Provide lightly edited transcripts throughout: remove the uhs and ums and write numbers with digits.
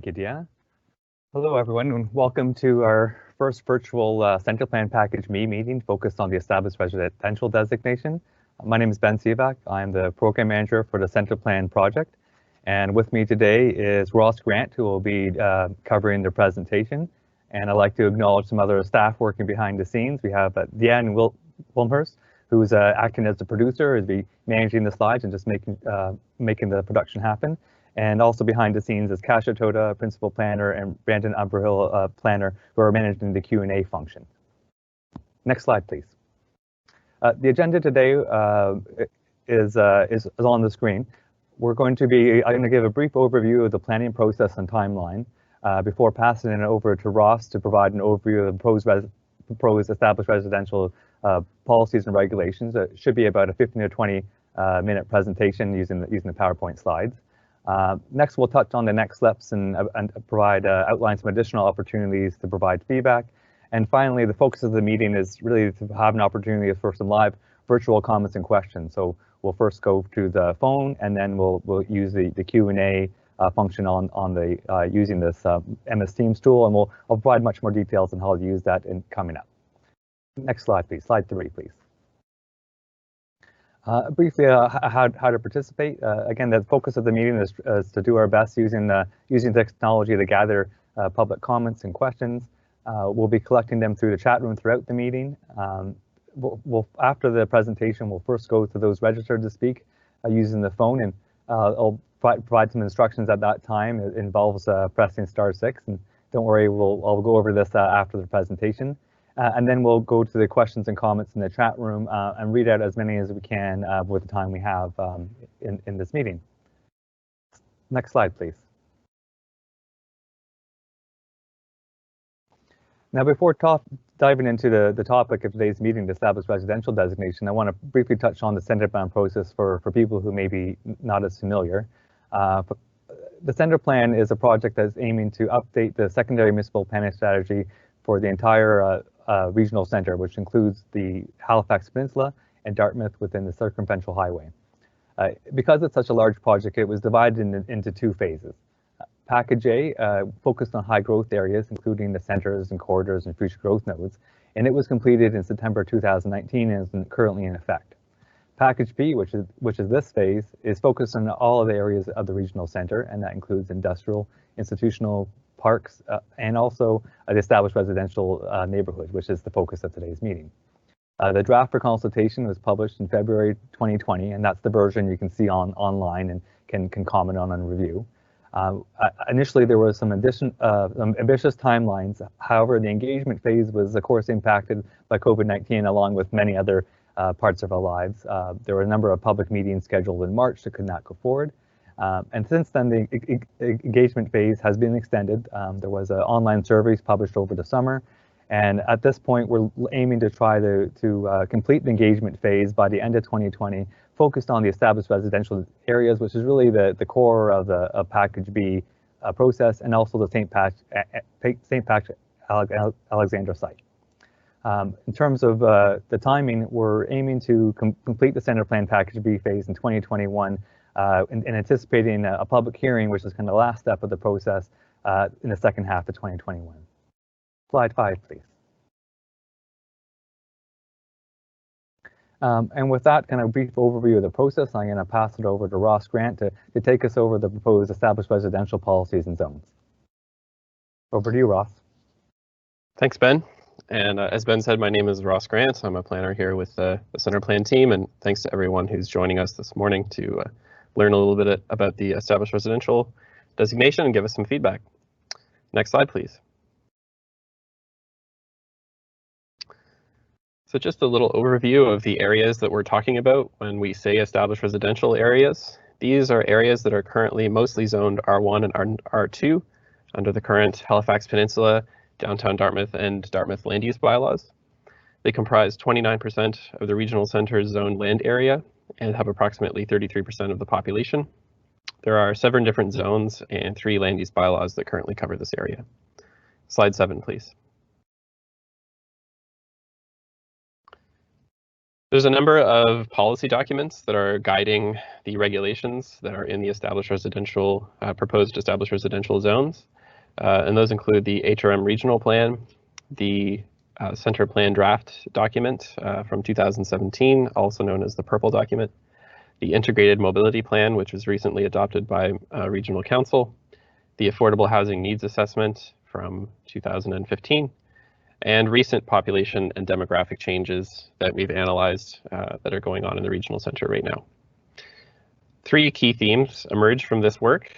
Gidia. Hello, everyone, and welcome to our first virtual Central Plan Package Me meeting focused on the established residential designation. My name is Ben Sivak. I'm the program manager for the Central Plan project. And with me today is Ross Grant, who will be covering the presentation. And I'd like to acknowledge some other staff working behind the scenes. We have Deanne Wilmhurst, who's acting as the producer, is be managing the slides and just making the production happen. And also behind the scenes is Kasia Toda, principal planner, and Brandon Umberhill, planner, who are managing the Q&A function. Next slide, please. The agenda today is on the screen. I'm going to give a brief overview of the planning process and timeline before passing it over to Ross to provide an overview of the proposed established residential policies and regulations. It should be about a 15 to 20 minute presentation using the PowerPoint slides. Next, we'll touch on the next steps and provide outline some additional opportunities to provide feedback. And finally, the focus of the meeting is really to have an opportunity for some live virtual comments and questions. So we'll first go to the phone, and then we'll use the Q&A function using this MS Teams tool, and I'll provide much more details on how to use that coming up. Next slide, please. Slide 3, please. Briefly, how to participate. Again, the focus of the meeting is to do our best using technology to gather public comments and questions. We'll be collecting them through the chat room throughout the meeting. After the presentation, we'll first go to those registered to speak using the phone, and I'll provide some instructions at that time. It involves pressing *6, and don't worry, I'll go over this after the presentation. And then we'll go to the questions and comments in the chat room and read out as many as we can with the time we have in this meeting. Next slide, please. Now, before diving into the topic of today's meeting, the established residential designation, I want to briefly touch on the Centre Plan process for people who may be not as familiar. The Centre Plan is a project that's aiming to update the secondary municipal planning strategy for the entire regional centre, which includes the Halifax Peninsula and Dartmouth within the Circumferential Highway. Because it's such a large project, it was divided into 2 phases. Package A focused on high growth areas, including the centres and corridors and future growth nodes, and it was completed in September 2019 and is currently in effect. Package B, which is this phase, is focused on all of the areas of the regional centre, and that includes industrial, institutional, parks, and also the established residential neighbourhood, which is the focus of today's meeting. The draft for consultation was published in February 2020, and that's the version you can see online and can comment on and review. Initially, there was some ambitious timelines. However, the engagement phase was, of course, impacted by COVID-19, along with many other parts of our lives. There were a number of public meetings scheduled in March that could not go forward. And since then, the engagement phase has been extended. There was online surveys published over the summer. And at this point, we're aiming to try to complete the engagement phase by the end of 2020, focused on the established residential areas, which is really the core of Package B process, and also the St. Patrick Alexandra site. In terms of the timing, we're aiming to complete the Centre Plan Package B phase in 2021, and anticipating a public hearing, which is kind of the last step of the process, in the second half of 2021. Slide 5, please. And with that kind of brief overview of the process, I'm going to pass it over to Ross Grant to take us over the proposed established residential policies and zones. Over to you, Ross. Thanks, Ben. And as Ben said, my name is Ross Grant. I'm a planner here with the Centre Plan team, and thanks to everyone who's joining us this morning to learn a little bit about the established residential designation and give us some feedback. Next slide, please. So just a little overview of the areas that we're talking about when we say established residential areas. These are areas that are currently mostly zoned R1 and R2 under the current Halifax Peninsula, Downtown Dartmouth, and Dartmouth land use bylaws. They comprise 29% of the regional centre's zoned land area and have approximately 33% of the population. There are 7 different zones and 3 land use bylaws that currently cover this area. Slide 7, please. There's a number of policy documents that are guiding the regulations that are in the proposed established residential zones. And those include the HRM regional plan, the center plan draft document from 2017, also known as the purple document, the integrated mobility plan, which was recently adopted by regional council, the affordable housing needs assessment from 2015, and recent population and demographic changes that we've analyzed that are going on in the regional center right now. Three key themes emerge from this work,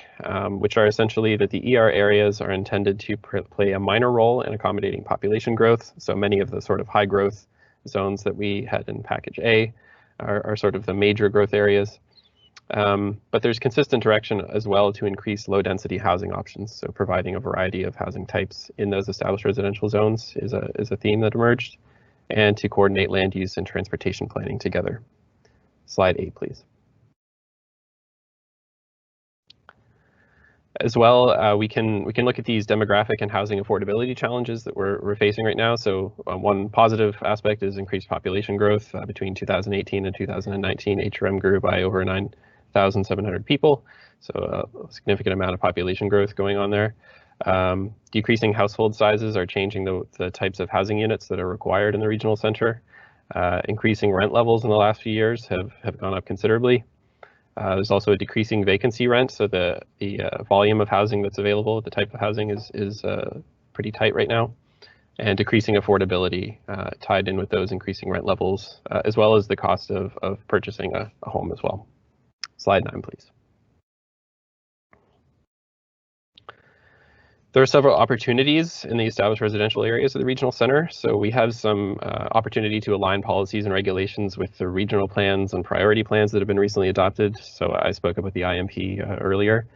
which are essentially that the ER areas are intended to play a minor role in accommodating population growth. So many of the sort of high growth zones that we had in package A are sort of the major growth areas. But there's consistent direction as well to increase low density housing options. So providing a variety of housing types in those established residential zones is a theme that emerged, and to coordinate land use and transportation planning together. Slide 8, please. As well, we can look at these demographic and housing affordability challenges that we're facing right now. So one positive aspect is increased population growth. Between 2018 and 2019, HRM grew by over 9,700 people. So a significant amount of population growth going on there. Decreasing household sizes are changing the types of housing units that are required in the regional center. Increasing rent levels in the last few years have gone up considerably. There's also a decreasing vacancy rent, so the volume of housing that's available, the type of housing is pretty tight right now, and decreasing affordability tied in with those increasing rent levels, as well as the cost of purchasing a home as well. Slide 9, please. There are several opportunities in the established residential areas of the regional center. So we have some opportunity to align policies and regulations with the regional plans and priority plans that have been recently adopted. So I spoke about the IMP earlier.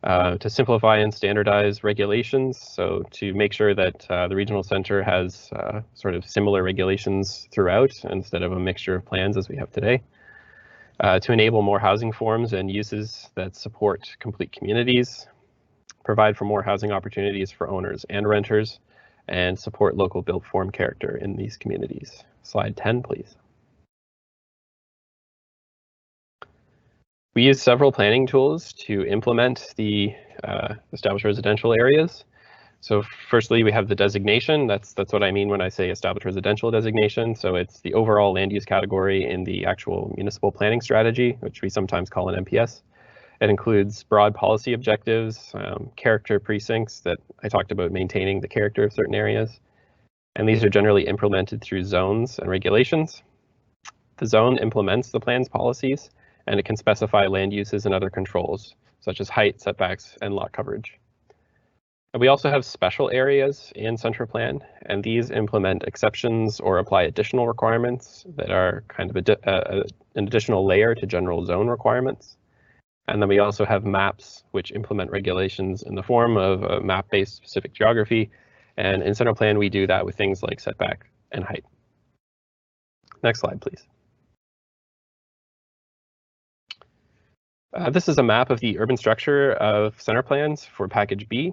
To simplify and standardize regulations, so to make sure that the regional center has sort of similar regulations throughout instead of a mixture of plans as we have today. To enable more housing forms and uses that support complete communities. Provide for more housing opportunities for owners and renters, and support local built form character in these communities. Slide 10, please. We use several planning tools to implement the established residential areas. So firstly, we have the designation. That's what I mean when I say established residential designation. So it's the overall land use category in the actual municipal planning strategy, which we sometimes call an MPS. It includes broad policy objectives, character precincts that I talked about, maintaining the character of certain areas. And these are generally implemented through zones and regulations. The zone implements the plan's policies, and it can specify land uses and other controls, such as height, setbacks, and lot coverage. And we also have special areas in central plan, and these implement exceptions or apply additional requirements that are kind of an additional layer to general zone requirements. And then we also have maps, which implement regulations in the form of a map-based specific geography. And in central plan, we do that with things like setback and height. Next slide, please. This is a map of the urban structure of center plans for package B.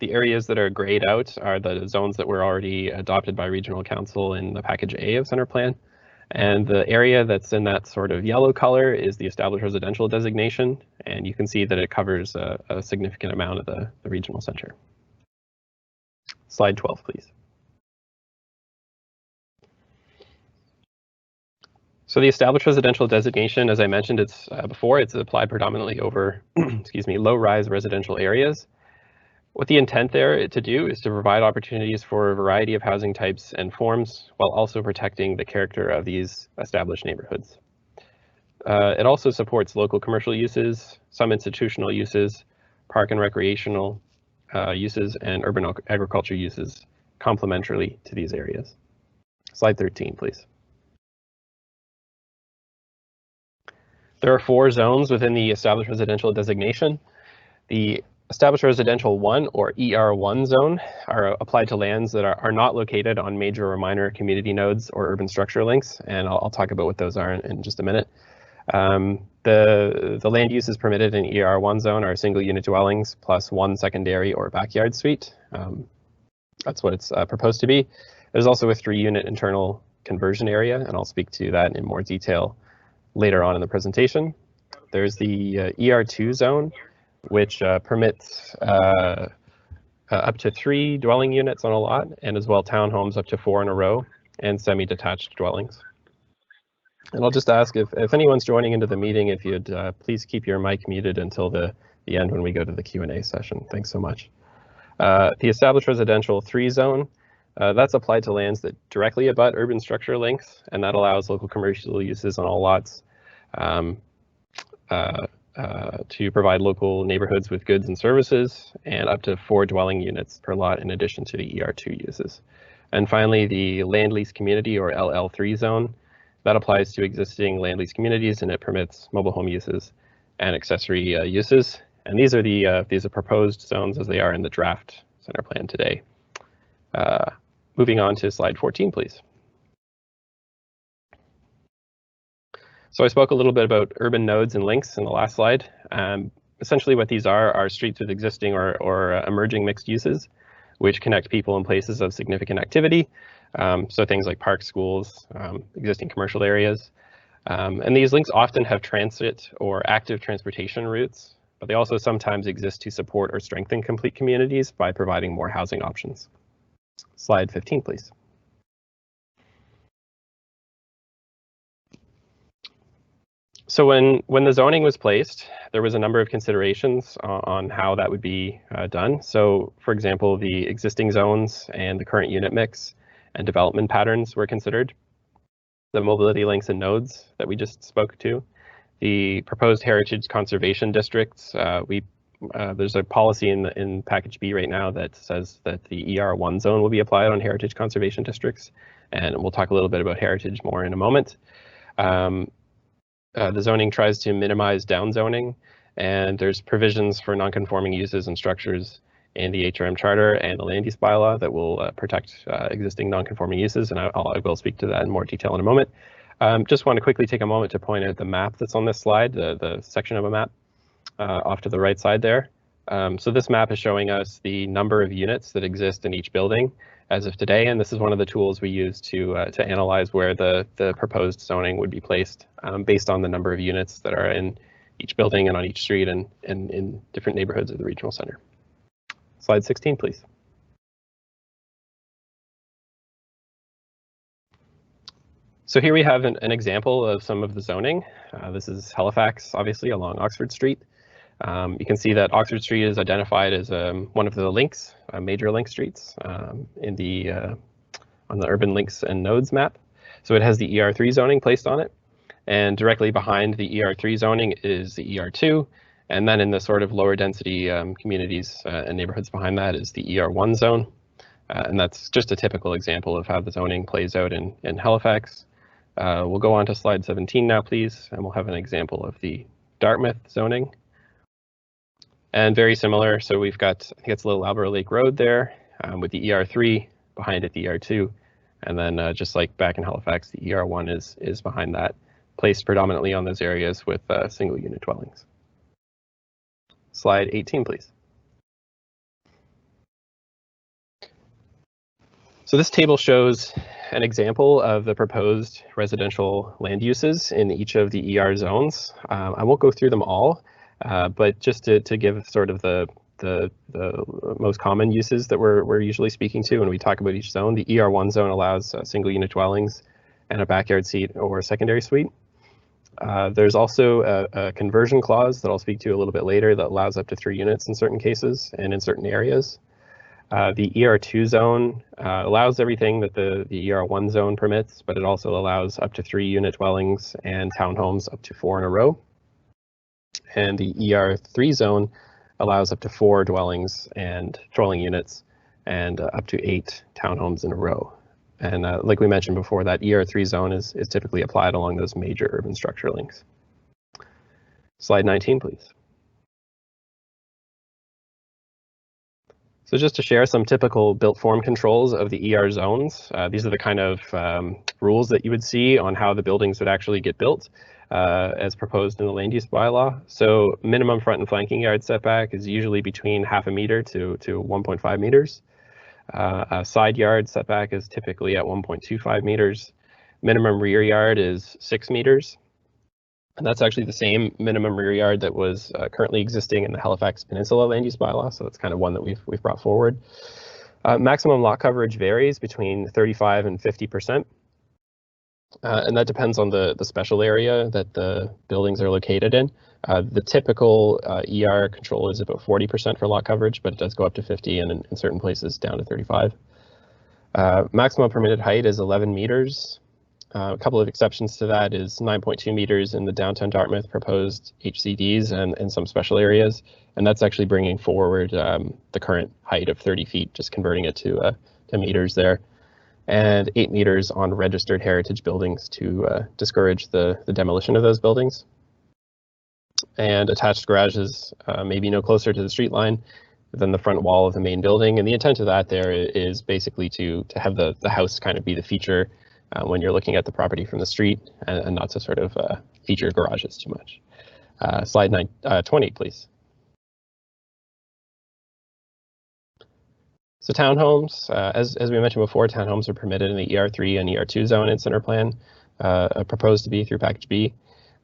The areas that are grayed out are the zones that were already adopted by regional council in the package A of center plan. And the area that's in that sort of yellow color is the established residential designation. And you can see that it covers a significant amount of the regional center. Slide 12, please. So the established residential designation, as I mentioned, it's applied predominantly over low-rise residential areas. What the intent there to do is to provide opportunities for a variety of housing types and forms while also protecting the character of these established neighborhoods. It also supports local commercial uses, some institutional uses, park and recreational uses, and urban agriculture uses complementarily to these areas. Slide 13, please. There are 4 zones within the established residential designation. The established residential 1 or ER1 zone are applied to lands that are not located on major or minor community nodes or urban structure links, and I'll talk about what those are in just a minute. The land uses permitted in ER1 zone are single unit dwellings plus 1 secondary or backyard suite. That's what it's proposed to be. There's also a 3-unit internal conversion area, and I'll speak to that in more detail later on in the presentation. There's the ER2 zone, which permits up to 3 dwelling units on a lot, and as well townhomes up to 4 in a row, and semi-detached dwellings. And I'll just ask if anyone's joining into the meeting, if you'd please keep your mic muted until the end when we go to the Q&A session. Thanks so much. The established residential 3 zone, that's applied to lands that directly abut urban structure links, and that allows local commercial uses on all lots to provide local neighborhoods with goods and services, and up to 4 dwelling units per lot in addition to the ER2 uses. And finally, the land lease community, or LL3 zone, that applies to existing land lease communities, and it permits mobile home uses and accessory uses. And these are proposed zones as they are in the draft center plan today. Moving on to slide 14, please. So I spoke a little bit about urban nodes and links in the last slide. Essentially what these are streets with existing or emerging mixed uses, which connect people in places of significant activity. So things like parks, schools, existing commercial areas. And these links often have transit or active transportation routes, but they also sometimes exist to support or strengthen complete communities by providing more housing options. Slide 15, please. So when the zoning was placed, there was a number of considerations on how that would be done. So for example, the existing zones and the current unit mix and development patterns were considered. The mobility links and nodes that we just spoke to. The proposed heritage conservation districts. There's a policy in package B right now that says that the ER1 zone will be applied on heritage conservation districts. And we'll talk a little bit about heritage more in a moment. The zoning tries to minimize downzoning, and there's provisions for non-conforming uses and structures in the HRM charter and the land use bylaw that will protect existing non-conforming uses, and I will speak to that in more detail in a moment. Just want to quickly take a moment to point out the map that's on this slide, the section of a map off to the right side there. So this map is showing us the number of units that exist in each building as of today, and this is one of the tools we use to analyze where the proposed zoning would be placed based on the number of units that are in each building and on each street and in different neighborhoods of the regional center. Slide 16, please. So here we have an example of some of the zoning. This is Halifax, obviously, along Oxford Street. You can see that Oxford Street is identified as one of the links, major link streets in the on the urban links and nodes map. So it has the ER3 zoning placed on it, and directly behind the ER3 zoning is the ER2, and then in the sort of lower density communities and neighborhoods behind that is the ER1 zone, and that's just a typical example of how the zoning plays out in Halifax. We'll go on to slide 17 now, please, and we'll have an example of the Dartmouth zoning. And very similar, so we've got, I think it's Little Alberta Lake Road there with the ER3, behind it the ER2, and then just like back in Halifax, the ER1 is behind that, placed predominantly on those areas with single unit dwellings. Slide 18, please. So this table shows an example of the proposed residential land uses in each of the ER zones. I won't go through them all. But just to give sort of the most common uses that we're usually speaking to when we talk about each zone, the ER1 zone allows single unit dwellings and a backyard seat or a secondary suite. There's also a conversion clause that I'll speak to a little bit later that allows up to 3 units in certain cases and in certain areas. The ER2 zone allows everything that the ER1 zone permits, but it also allows up to 3 unit dwellings and townhomes up to 4 in a row. And the ER3 zone allows up to 4 dwellings and dwelling units and up to 8 townhomes in a row. And like we mentioned before, that ER3 zone is typically applied along those major urban structure links. Slide 19, please. So just to share some typical built form controls of the ER zones, these are the kind of rules that you would see on how the buildings would actually get built. As proposed in the land use bylaw. So minimum front and flanking yard setback is usually between 0.5 meter to 1.5 meters. A side yard setback is typically at 1.25 meters. Minimum rear yard is 6 meters. And that's actually the same minimum rear yard that was currently existing in the Halifax Peninsula land use bylaw. So that's kind of one that we've brought forward. Maximum lot coverage varies between 35 and 50%. And that depends on the special area that the buildings are located in. The typical ER control is about 40% for lot coverage, but it does go up to 50 and in certain places down to 35. Maximum permitted height is 11 meters. A couple of exceptions to that is 9.2 meters in the downtown Dartmouth proposed HCDs and some special areas. And that's actually bringing forward the current height of 30 feet, just converting it to meters there. And 8 meters on registered heritage buildings to discourage the demolition of those buildings. And attached garages may be no closer to the street line than the front wall of the main building. And the intent of that there is basically to have the house kind of be the feature when you're looking at the property from the street and not to sort of feature garages too much. Slide 20, please. So townhomes, as we mentioned before, townhomes are permitted in the ER3 and ER2 zone in center plan, proposed to be through package B.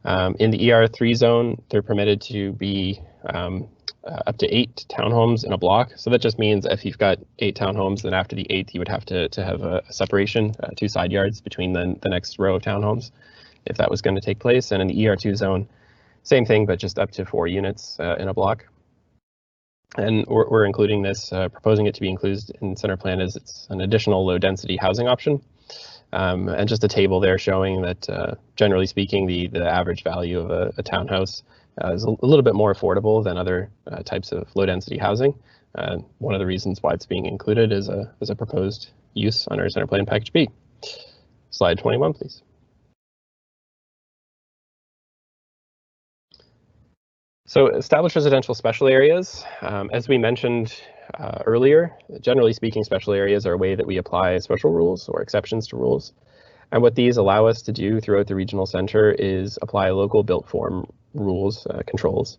In the ER3 zone, they're permitted to be up to 8 townhomes in a block. So that just means if you've got 8 townhomes, then after the 8th, you would have to have a separation, 2 side yards between the next row of townhomes, if that was going to take place. And in the ER2 zone, same thing, but just up to 4 units in a block. And we're including this, proposing it to be included in center plan as it's an additional low density housing option. And just a table there showing that generally speaking, the average value of a townhouse is a little bit more affordable than other types of low density housing. One of the reasons why it's being included is a proposed use under center plan package B. Slide 21, please. So established residential special areas, as we mentioned earlier, generally speaking, special areas are a way that we apply special rules or exceptions to rules. And what these allow us to do throughout the regional center is apply local built form rules, controls,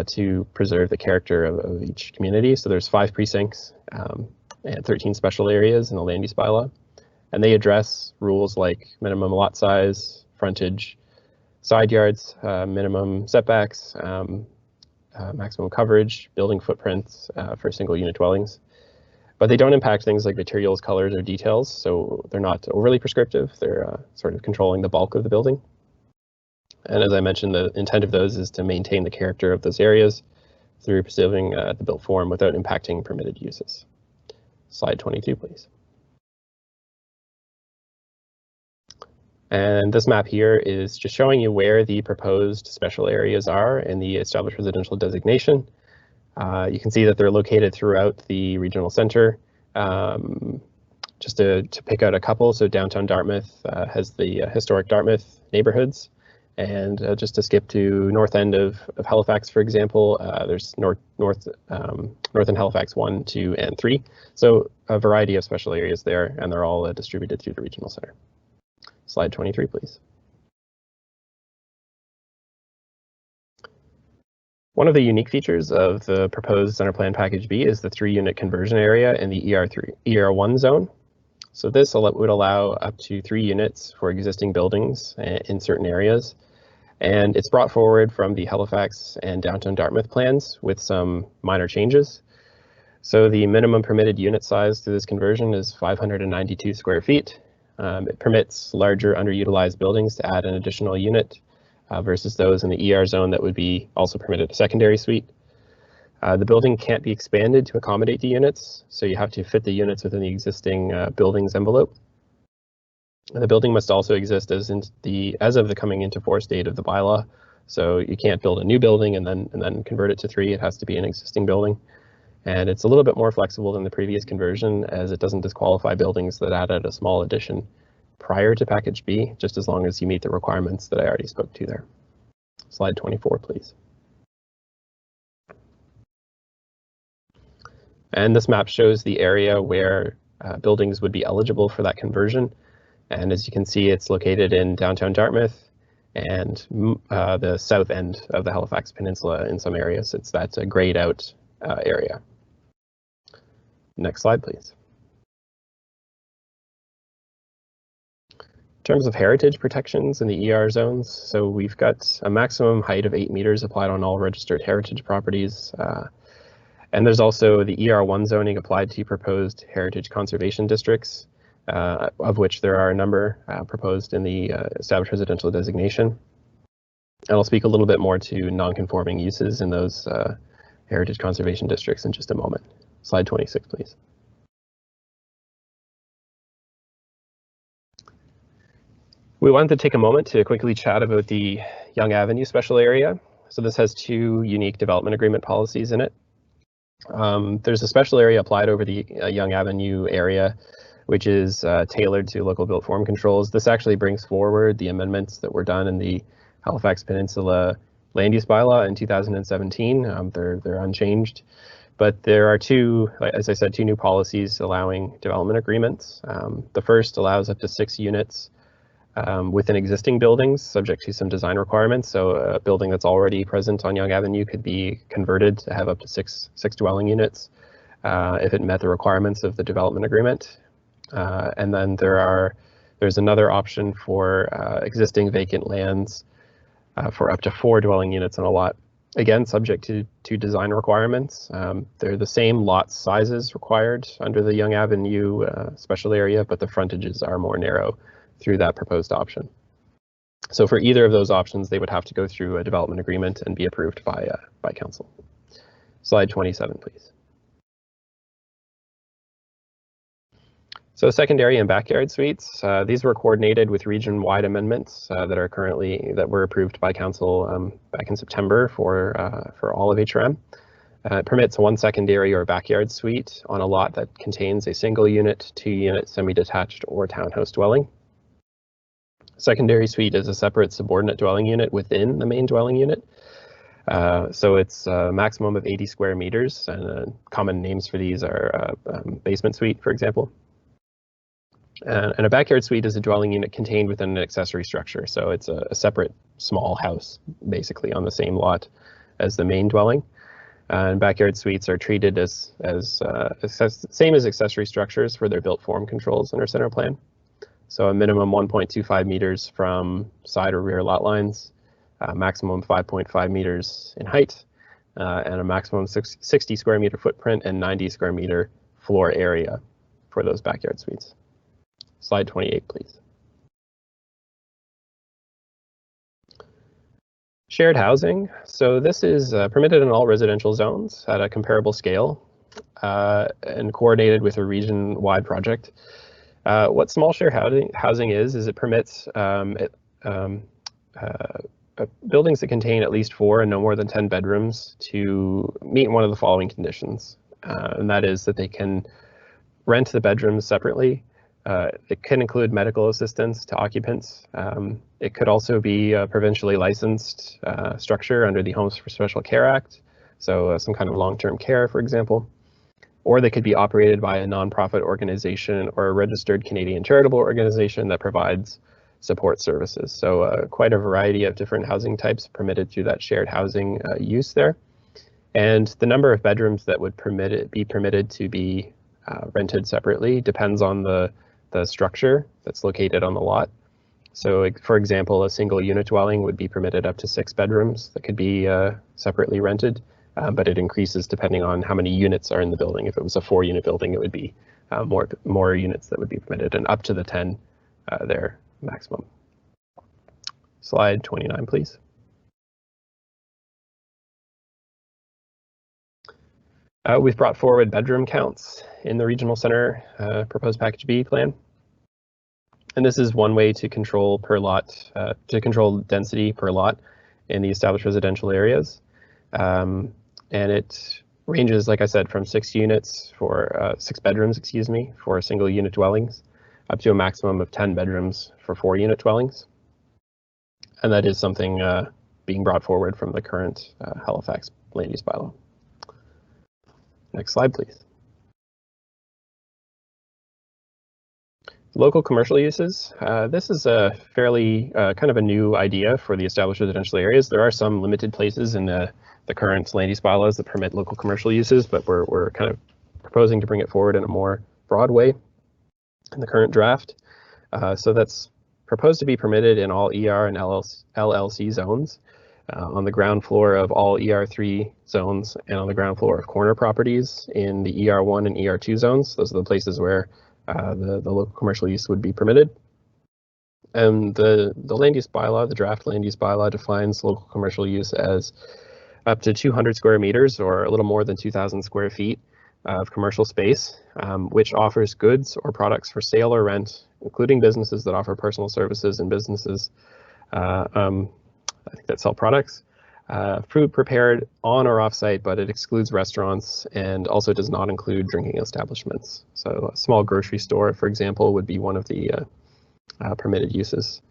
to preserve the character of each community. So there's 5 precincts and 13 special areas in the land use bylaw. And they address rules like minimum lot size, frontage, side yards, minimum setbacks, maximum coverage, building footprints for single unit dwellings. But they don't impact things like materials, colors, or details, so they're not overly prescriptive. They're sort of controlling the bulk of the building. And as I mentioned, the intent of those is to maintain the character of those areas through preserving the built form without impacting permitted uses. Slide 22, please. And this map here is just showing you where the proposed special areas are in the established residential designation. You can see that they're located throughout the regional center. Just to pick out a couple, so downtown Dartmouth has the historic Dartmouth neighborhoods. And just to skip to north end of Halifax, for example, there's North and Halifax 1, 2, and 3. So a variety of special areas there, and they're all distributed through the regional center. Slide 23, please. One of the unique features of the proposed center plan package B is the 3-unit conversion area in the ER1 zone. So this would allow up to 3 units for existing buildings in certain areas. And it's brought forward from the Halifax and downtown Dartmouth plans with some minor changes. So the minimum permitted unit size through this conversion is 592 square feet. It permits larger underutilized buildings to add an additional unit versus those in the ER zone that would be also permitted a secondary suite. The building can't be expanded to accommodate the units, so you have to fit the units within the existing building's envelope. And the building must also exist as of the coming into force date of the bylaw. So you can't build a new building and then convert it to 3. It has to be an existing building. And it's a little bit more flexible than the previous conversion, as it doesn't disqualify buildings that added a small addition prior to package B, just as long as you meet the requirements that I already spoke to there. Slide 24, please. And this map shows the area where buildings would be eligible for that conversion. And as you can see, it's located in downtown Dartmouth and the south end of the Halifax Peninsula in some areas. It's that grayed out area. Next slide, please. terms of heritage protections in the ER zones, so we've got a maximum height of 8 meters applied on all registered heritage properties. And there's also the ER1 zoning applied to proposed heritage conservation districts, of which there are a number proposed in the established residential designation. And I'll speak a little bit more to non-conforming uses in those heritage conservation districts in just a moment. Slide 26, please. We wanted to take a moment to quickly chat about the Yonge Avenue special area. So this has 2 unique development agreement policies in it. There's a special area applied over the Yonge Avenue area, which is tailored to local built form controls. This actually brings forward the amendments that were done in the Halifax Peninsula land use bylaw in 2017. They're unchanged, but there are 2, as I said, 2 new policies allowing development agreements. The first allows up to 6 units within existing buildings, subject to some design requirements. So a building that's already present on Yonge Avenue could be converted to have up to six dwelling units if it met the requirements of the development agreement. And then there's another option for existing vacant lands for up to 4 dwelling units on a lot. Again, subject to design requirements. They're the same lot sizes required under the Yonge Avenue special area, but the frontages are more narrow through that proposed option. So for either of those options, they would have to go through a development agreement and be approved by council. Slide 27, please. So secondary and backyard suites, these were coordinated with region-wide amendments that were approved by council back in September for all of HRM. It permits 1 secondary or backyard suite on a lot that contains a single unit, 2-unit, semi-detached, or townhouse dwelling. Secondary suite is a separate subordinate dwelling unit within the main dwelling unit. So it's a maximum of 80 square meters, and common names for these are basement suite, for example. And a backyard suite is a dwelling unit contained within an accessory structure. So it's a separate small house, basically on the same lot as the main dwelling. And backyard suites are treated as same as accessory structures for their built form controls under center plan. So a minimum 1.25 meters from side or rear lot lines, maximum 5.5 meters in height, and a maximum 60 square meter footprint and 90 square meter floor area for those backyard suites. Slide 28, please. Shared housing. So this is permitted in all residential zones at a comparable scale and coordinated with a region-wide project. What small share housing is it permits buildings that contain at least 4 and no more than 10 bedrooms to meet one of the following conditions, and that is that they can rent the bedrooms separately. It can include medical assistance to occupants. It could also be a provincially licensed structure under the Homes for Special Care Act, so some kind of long-term care, for example. Or they could be operated by a nonprofit organization or a registered Canadian charitable organization that provides support services. So quite a variety of different housing types permitted through that shared housing use there. And the number of bedrooms that would be permitted to be rented separately depends on the structure that's located on the lot. So for example, a single unit dwelling would be permitted up to 6 bedrooms that could be separately rented. But it increases depending on how many units are in the building. If it was a 4-unit building, it would be more units that would be permitted, and up to the 10 there maximum. Slide 29, please. We've brought forward bedroom counts in the regional center proposed package B plan. And this is one way to control per lot, to control density per lot in the established residential areas. And it ranges, like I said, from 6 units for 6 bedrooms, excuse me, for single unit dwellings, up to a maximum of 10 bedrooms for 4-unit dwellings. And that is something being brought forward from the current Halifax land use bylaw. Next slide, please. Local commercial uses. This is a fairly kind of a new idea for the established residential areas. There are some limited places in the current land use bylaws that permit local commercial uses, but we're kind of proposing to bring it forward in a more broad way in the current draft. So that's proposed to be permitted in all ER and LLC zones, on the ground floor of all ER3 zones, and on the ground floor of corner properties in the ER1 and ER2 zones. Those are the places where the local commercial use would be permitted. And the land use bylaw, the draft land use bylaw, defines local commercial use as up to 200 square meters, or a little more than 2,000 square feet of commercial space, which offers goods or products for sale or rent, including businesses that offer personal services and businesses I think that sell products. Food prepared on or off site, but it excludes restaurants and also does not include drinking establishments. So a small grocery store, for example, would be one of the permitted uses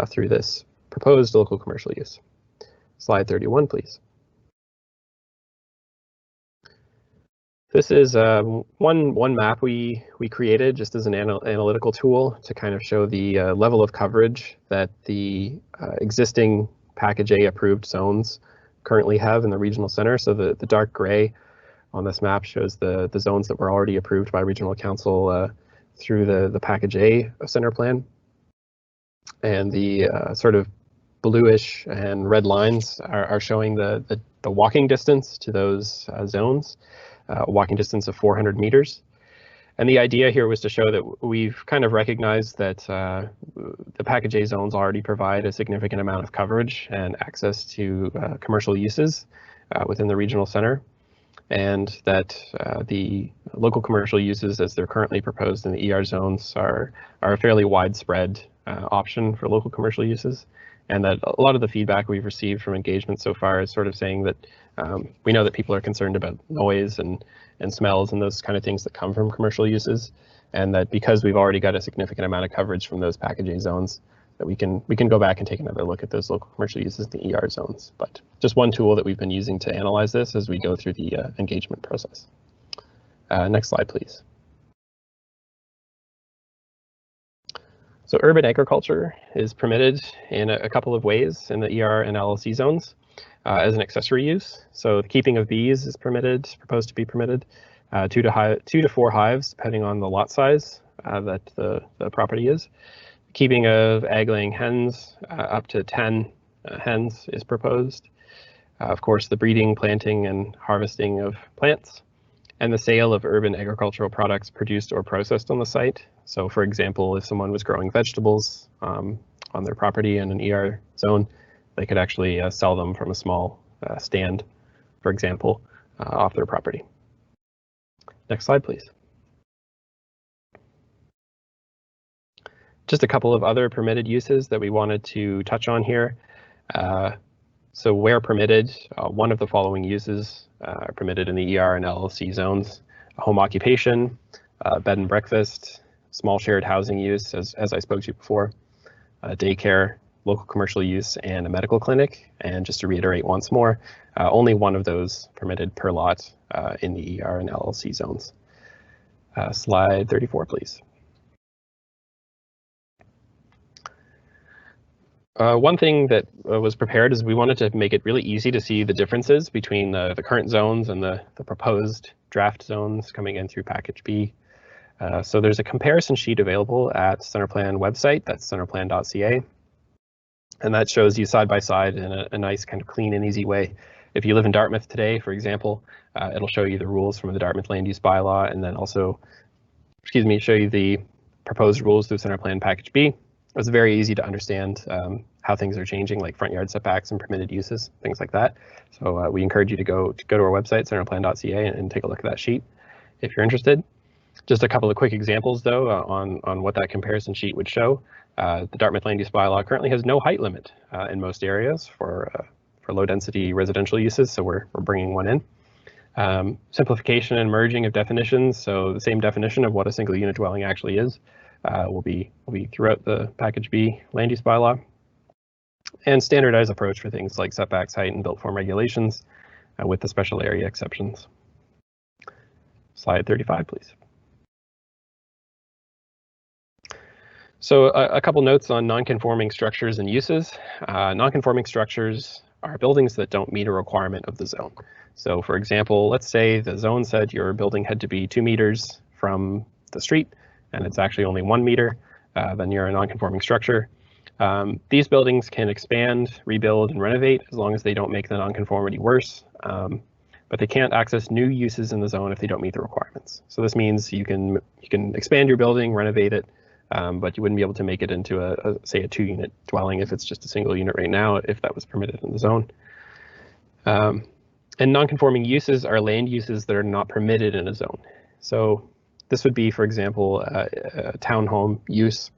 through this proposed local commercial use. Slide 31, please. This is one map we created just as an analytical tool to kind of show the level of coverage that the existing Package A approved zones currently have in the regional center. So the dark gray on this map shows the zones that were already approved by regional council through the Package A center plan. And the sort of bluish and red lines are showing the walking distance to those zones, walking distance of 400 meters. And the idea here was to show that we've kind of recognized that the Package A zones already provide a significant amount of coverage and access to commercial uses within the regional center, and that the local commercial uses as they're currently proposed in the ER zones are a fairly widespread option for local commercial uses. And that a lot of the feedback we've received from engagement so far is sort of saying that we know that people are concerned about noise and smells and those kind of things that come from commercial uses, and that because we've already got a significant amount of coverage from those Package A zones, that we can go back and take another look at those local commercial uses in the ER zones. But just one tool that we've been using to analyze this as we go through the engagement process. Next slide, please. So urban agriculture is permitted in a couple of ways in the ER and LLC zones as an accessory use. So the keeping of bees is proposed to be permitted, 2 to 4 hives, depending on the lot size that the property is. Keeping of egg-laying hens, up to 10 hens is proposed. Of course, the breeding, planting, and harvesting of plants, and the sale of urban agricultural products produced or processed on the site. So for example, if someone was growing vegetables on their property in an ER zone, they could actually sell them from a small stand, for example, off their property. Next slide, please. Just a couple of other permitted uses that we wanted to touch on here. So where permitted, one of the following uses are permitted in the ER and LLC zones: a home occupation, bed and breakfast, small shared housing use, as I spoke to before, daycare, local commercial use, and a medical clinic. And just to reiterate once more, only one of those permitted per lot in the ER and LLC zones. Slide 34, please. One thing that was prepared is we wanted to make it really easy to see the differences between the current zones and the proposed draft zones coming in through Package B. So there's a comparison sheet available at CenterPlan website, that's centerplan.ca. And that shows you side by side in a nice kind of clean and easy way. If you live in Dartmouth today, for example, it'll show you the rules from the Dartmouth Land Use Bylaw, and then also, show you the proposed rules through CenterPlan Package B. It's very easy to understand how things are changing, like front yard setbacks and permitted uses, things like that. So we encourage you to go to our website, centerplan.ca, and take a look at that sheet if you're interested. Just a couple of quick examples, though, on what that comparison sheet would show. The Dartmouth Land Use Bylaw currently has no height limit in most areas for low-density residential uses, so we're bringing one in. Simplification and merging of definitions, so the same definition of what a single unit dwelling actually is will be throughout the Package B Land Use Bylaw. And standardized approach for things like setbacks, height, and built form regulations with the special area exceptions. Slide 35, please. So a couple notes on non-conforming structures and uses. Non-conforming structures are buildings that don't meet a requirement of the zone. So for example, let's say the zone said your building had to be 2 meters from the street, and it's actually only 1 meter, then you're a non-conforming structure. These buildings can expand, rebuild, and renovate as long as they don't make the nonconformity worse, but they can't access new uses in the zone if they don't meet the requirements. So this means you can expand your building, renovate it, but you wouldn't be able to make it into say a 2-unit dwelling if it's just a single unit right now, if that was permitted in the zone. And non-conforming uses are land uses that are not permitted in a zone. So this would be, for example, a townhome use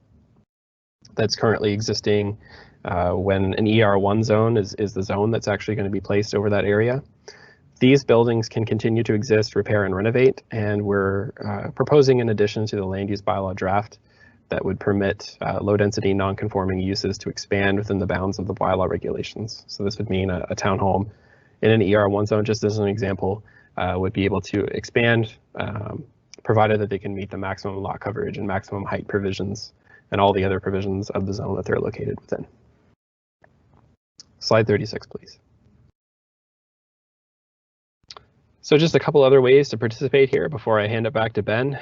that's currently existing when an ER1 zone is the zone that's actually going to be placed over that area. These buildings can continue to exist, repair, and renovate, and we're proposing an addition to the land use bylaw draft that would permit low-density non-conforming uses to expand within the bounds of the bylaw regulations. So this would mean a townhome in an ER1 zone, just as an example, would be able to expand, provided that they can meet the maximum lot coverage and maximum height provisions and all the other provisions of the zone that they're located within. Slide 36, please. So just a couple other ways to participate here before I hand it back to Ben.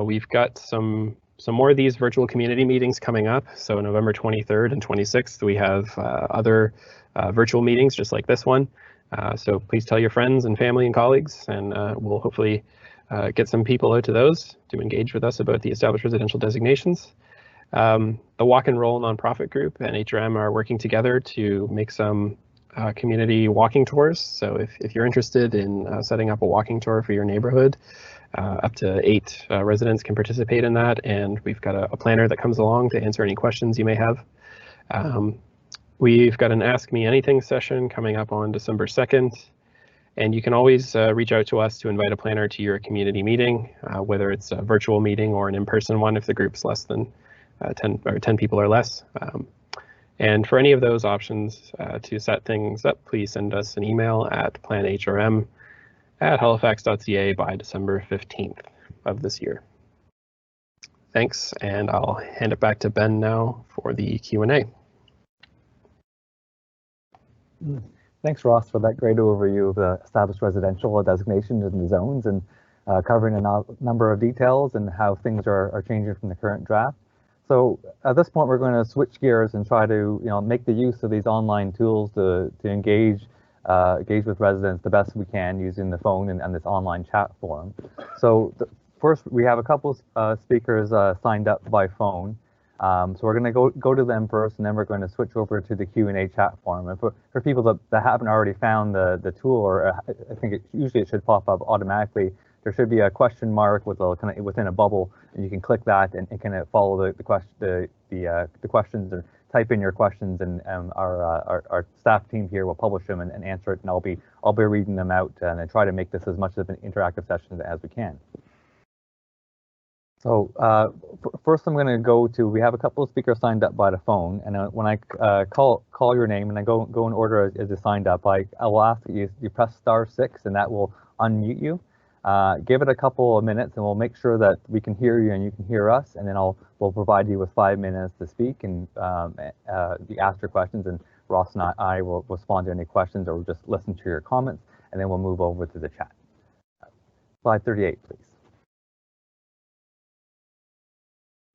We've got some more of these virtual community meetings coming up. So November 23rd and 26th, we have other virtual meetings just like this one. So please tell your friends and family and colleagues, and we'll hopefully get some people out to those to engage with us about the established residential designations. The Walk and Roll nonprofit group and HRM are working together to make some community walking tours. So if you're interested in setting up a walking tour for your neighborhood, up to 8 residents can participate in that, and we've got a planner that comes along to answer any questions you may have. We've got an Ask Me Anything session coming up on December 2nd, and you can always reach out to us to invite a planner to your community meeting, whether it's a virtual meeting or an in-person one if the group's less than 10 people or less. And for any of those options to set things up, please send us an email at planhrm@halifax.ca by December 15th of this year. Thanks, and I'll hand it back to Ben now for the Q&A. Thanks, Ross, for that great overview of the established residential designation in the zones and covering a number of details and how things are changing from the current draft. So at this point, we're going to switch gears and try to make the use of these online tools to engage with residents the best we can using the phone and this online chat forum. So first, we have a couple speakers signed up by phone. So we're going to go to them first, and then we're going to switch over to the Q&A chat forum. And for people that haven't already found the tool, or I think usually it should pop up automatically, there should be a question mark with kind of within a bubble, and you can click that and kind of follow the questions or type in your questions, and our staff team here will publish them and answer it, and I'll be reading them out and then try to make this as much of an interactive session as we can. So first I'm going to go to, we have a couple of speakers signed up by the phone, and when I call your name and I go in order as you signed up, I will ask that you press *6, and that will unmute you. Give it a couple of minutes, and we'll make sure that we can hear you and you can hear us, and then we'll provide you with 5 minutes to speak and you ask your questions, and Ross and I will respond to any questions, or we'll just listen to your comments, and then we'll move over to the chat. Slide 38, please.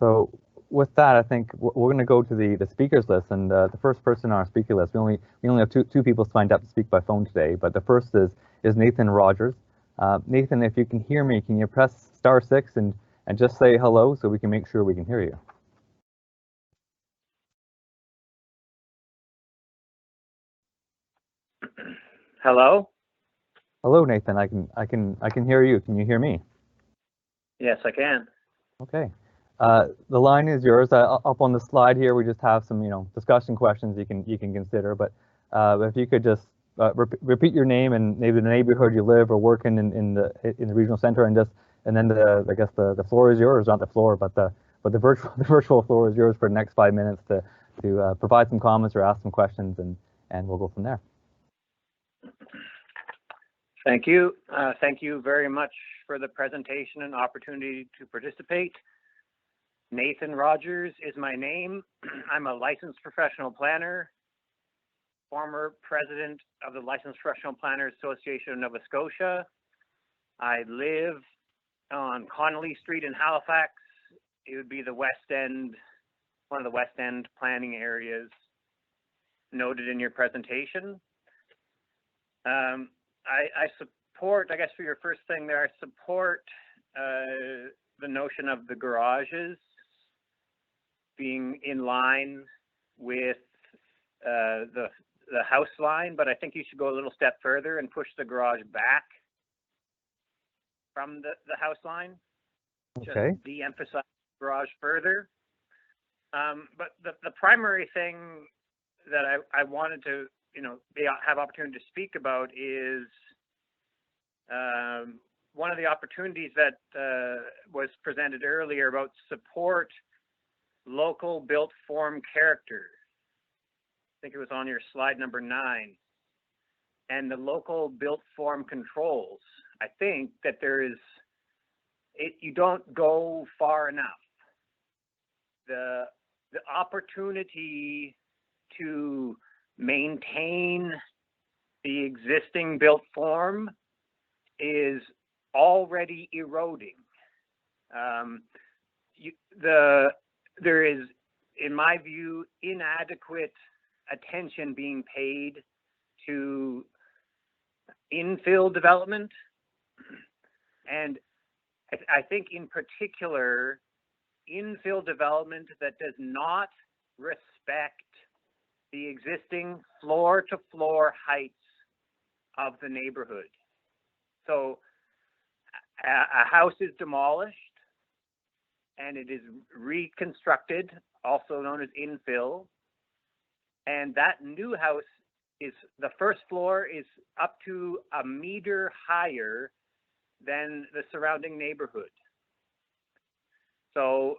So with that, I think we're going to go to the speakers list, and the first person on our speaker list, we only have two people signed up to speak by phone today, but the first is Nathan Rogers. Nathan, if you can hear me, can you press *6 and just say hello so we can make sure we can hear you? Hello? Hello, Nathan. I can hear you. Can you hear me? Yes, I can. Okay. The line is yours. Up on the slide here, we just have some discussion questions you can consider. But if you could just repeat your name and maybe the neighborhood you live or work in the regional center, and then I guess the floor is yours. Not the floor, but the virtual floor is yours for the next 5 minutes to provide some comments or ask some questions, and we'll go from there. Thank you. Thank you very much for the presentation and opportunity to participate. Nathan Rogers is my name. I'm a licensed professional planner, former president of the Licensed Professional Planners Association of Nova Scotia. I live on Connolly Street in Halifax. It would be the west end one of the West End planning areas noted in your presentation. I support, I guess for your first thing there, I support the notion of the garages being in line with the house line, but I think you should go a little step further and push the garage back from the house line. Okay. Just de-emphasize the garage further. But the primary thing that I wanted to, have opportunity to speak about is one of the opportunities that was presented earlier about support local built form character. I think it was on your slide number 9. And the local built form controls. I think that you don't go far enough. The opportunity to maintain the existing built form is already eroding. There is, in my view, inadequate attention being paid to infill development. And I think in particular, infill development that does not respect the existing floor-to-floor heights of the neighborhood. So a house is demolished and it is reconstructed, also known as infill. And that new house is, the first floor is up to a meter higher than the surrounding neighborhood. So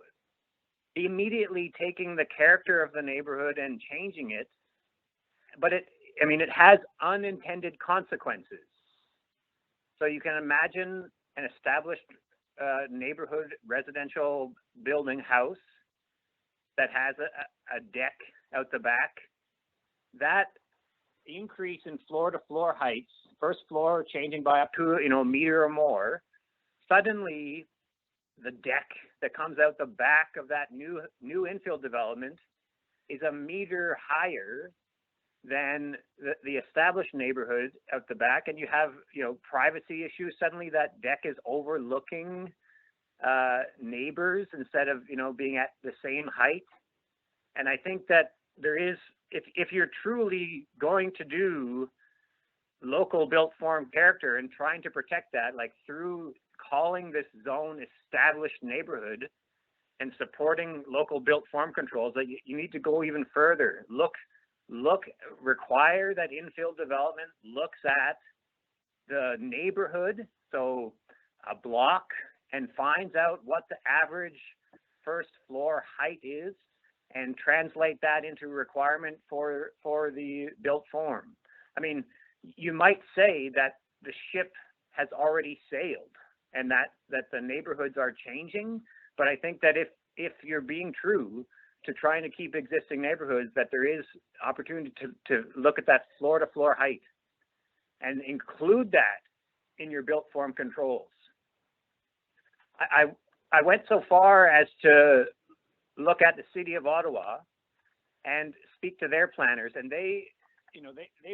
immediately taking the character of the neighborhood and changing it, but it has unintended consequences. So you can imagine an established neighborhood residential building house that has a deck out the back. That increase in floor-to-floor heights, first floor changing by up to a meter or more, suddenly the deck that comes out the back of that new infill development is a meter higher than the established neighborhood out the back, and you have privacy issues. Suddenly that deck is overlooking neighbors instead of being at the same height. And I think that there is, if you're truly going to do local built form character and trying to protect that, like through calling this zone established neighborhood and supporting local built form controls, that you need to go even further. Require that infill development looks at the neighborhood, so a block, and finds out what the average first floor height is, and translate that into requirement for the built form. I mean, you might say that the ship has already sailed and that the neighborhoods are changing, but I think that if you're being true to trying to keep existing neighborhoods, that there is opportunity to look at that floor-to-floor height and include that in your built form controls. I went so far as to look at the city of Ottawa and speak to their planners, and they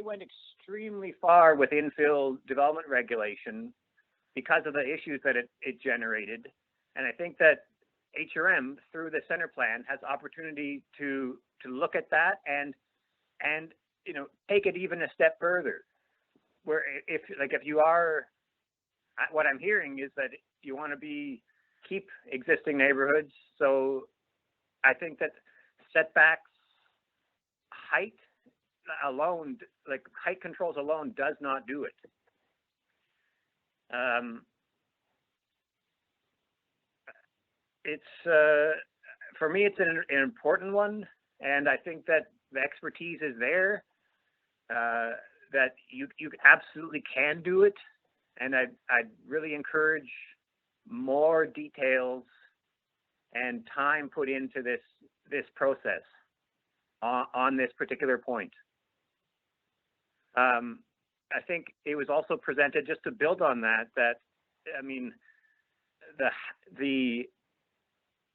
went extremely far with infill development regulation because of the issues that it generated. And I think that HRM through the center plan has opportunity to look at that and take it even a step further, where if you are, what I'm hearing is that you want to keep existing neighborhoods. So I think that setbacks, height alone, like height controls alone, does not do it. It's for me, it's an important one, and I think that the expertise is there. That you absolutely can do it, and I'd really encourage more details and time put into this process on this particular point. I think it was also presented, just to build on that, I mean, the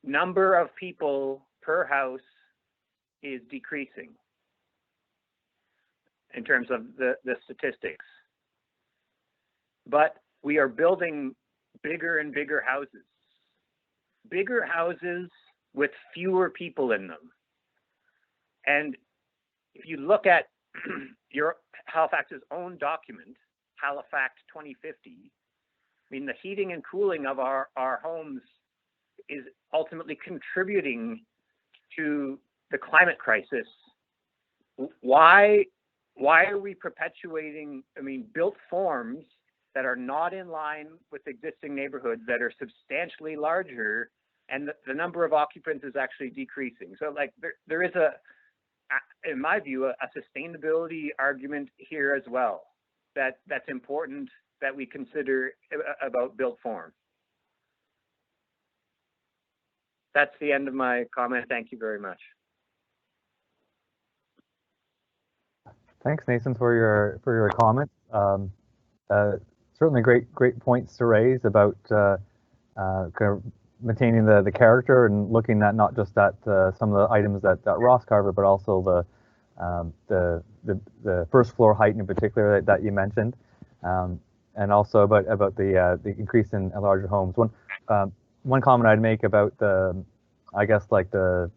number of people per house is decreasing in terms of the statistics. But we are building bigger and bigger houses with fewer people in them. And if you look at your Halifax's own document, Halifax 2050, I mean, the heating and cooling of our homes is ultimately contributing to the climate crisis. Why are we perpetuating, I mean, built forms that are not in line with existing neighborhoods that are substantially larger, and the number of occupants is actually decreasing? So like there is in my view, a sustainability argument here as well that's important that we consider about built form. That's the end of my comment. Thank you very much. Thanks, Nathan, for your comment. Certainly great points to raise about kind of maintaining the character and looking at not just at some of the items that Ross covered, but also the first floor height in particular that you mentioned, and also about the increase in larger homes. One comment I'd make about I guess like the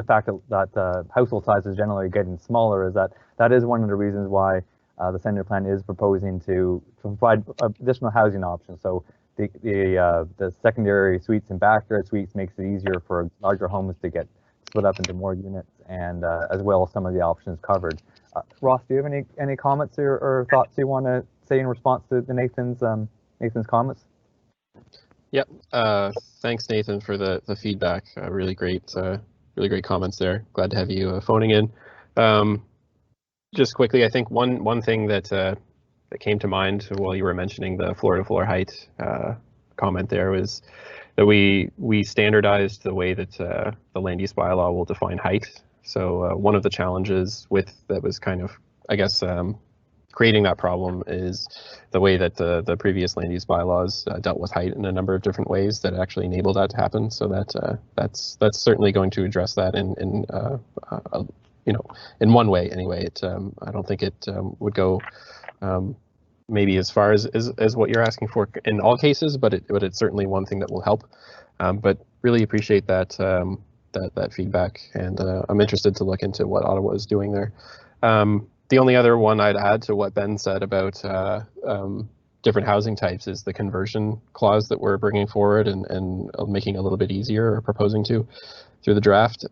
fact that household size is generally getting smaller is that is one of the reasons why the Center Plan is proposing to provide additional housing options. So the secondary suites and backyard suites makes it easier for larger homes to get split up into more units, and as well as some of the options covered. Ross, do you have any comments or thoughts you want to say in response to Nathan's comments? Yep. Thanks, Nathan, for the feedback. Really great comments there. Glad to have you phoning in. Just quickly, I think one thing that came to mind while you were mentioning the floor-to-floor height comment there was that we standardized the way that the land use bylaw will define height. So one of the challenges that was kind of, I guess, creating that problem is the way that the previous land use bylaws dealt with height in a number of different ways that actually enabled that to happen. So that's certainly going to address that in one way anyway. I don't think it would go maybe as far as what you're asking for in all cases, but it's certainly one thing that will help. But really appreciate that feedback, and I'm interested to look into what Ottawa is doing there. The only other one I'd add to what Ben said about different housing types is the conversion clause that we're bringing forward and making a little bit easier, or proposing to, through the draft.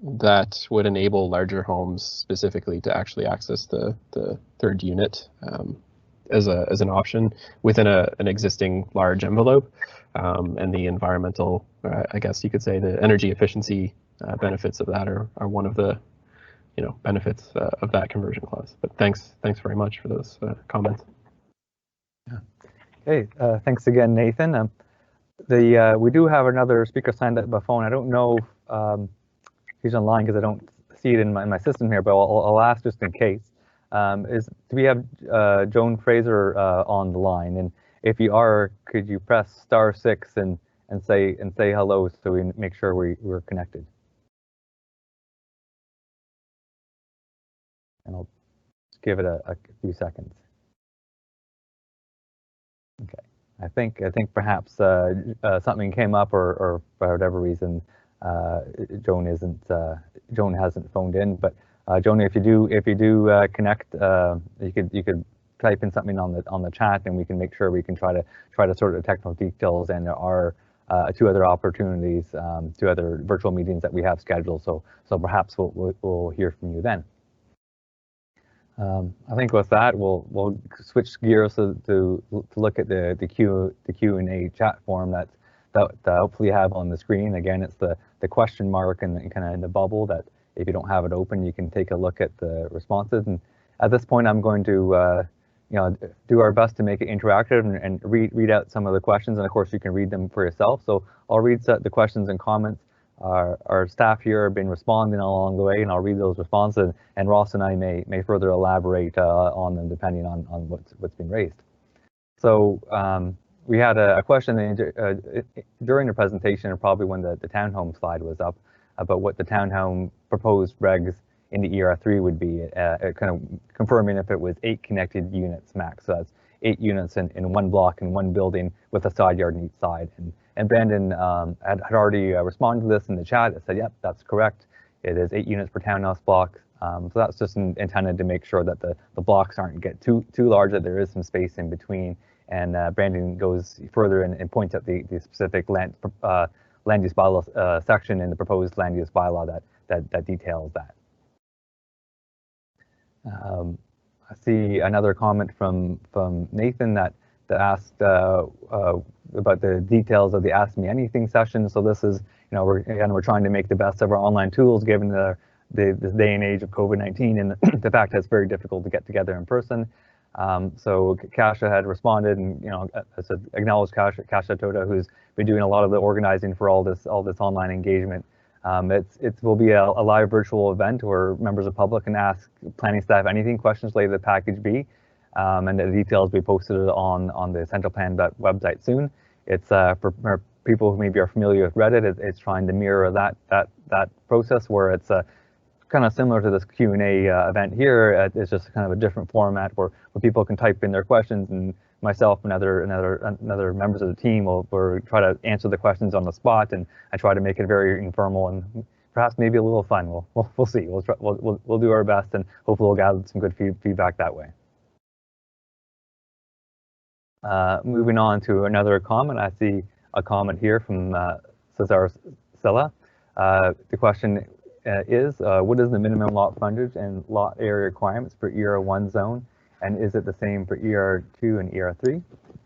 That would enable larger homes specifically to actually access the third unit as an option within an existing large envelope, and the environmental, I guess you could say, the energy efficiency benefits of that are one of the benefits of that conversion clause. But thanks very much for those comments. Yeah. Okay. Thanks again, Nathan. We do have another speaker signed up by phone. I don't know if he's online because I don't see it in my system here, but I'll ask just in case. Do we have Joan Fraser on the line? And if you are, could you press *6 and say hello so we make sure we're connected? And I'll just give it a few seconds. Okay, I think perhaps something came up, or for whatever reason Joan hasn't phoned in. But Joan, if you do connect, you could type in something on the chat, and we can make sure we can try to sort of the technical details. And there are two other opportunities, two other virtual meetings that we have scheduled. So perhaps we'll hear from you then. I think with that, we'll switch gears to look at the Q&A chat form that hopefully you have on the screen. Again, it's the question mark and kind of in the bubble that if you don't have it open, you can take a look at the responses. And at this point, I'm going to do our best to make it interactive and read out some of the questions. And of course, you can read them for yourself. So I'll read the questions and comments. Our staff here have been responding along the way, and I'll read those responses, and Ross and I may further elaborate on them depending on what's been raised. So we had a question during the presentation, and probably when the townhome slide was up, about what the townhome proposed regs in the ER3 would be, kind of confirming if it was 8 connected units max. So that's 8 units in one block in one building with a side yard on each side. And Brandon had already responded to this in the chat. It said, yep, that's correct. It is 8 units per townhouse block. So that's just intended to make sure that the blocks aren't get too large, that there is some space in between. And Brandon goes further and points out the specific land use bylaw section in the proposed land use bylaw that details that. I see another comment from Nathan that asked about the details of the Ask Me Anything session. So this is, we're trying to make the best of our online tools given this day and age of COVID-19 and the fact that it's very difficult to get together in person. So Kasia had responded, and as acknowledged Kasia Toda, who's been doing a lot of the organizing for all this online engagement. It will be a live virtual event where members of the public can ask planning staff anything, questions related to package B, and the details will be posted on the Central Plan website soon. It's for people who maybe are familiar with Reddit. It's trying to mirror that process where it's kind of similar to this Q&A event here. It's just kind of a different format where people can type in their questions, and myself and other members of the team will try to answer the questions on the spot, and I try to make it very informal and perhaps maybe a little fun. We'll see. We'll do our best, and hopefully we'll gather some good feedback that way. Moving on to another comment, I see a comment here from Cesar Silla. The question is, what is the minimum lot frontage and lot area requirements for ER1 zone, and is it the same for ER2 and ER3?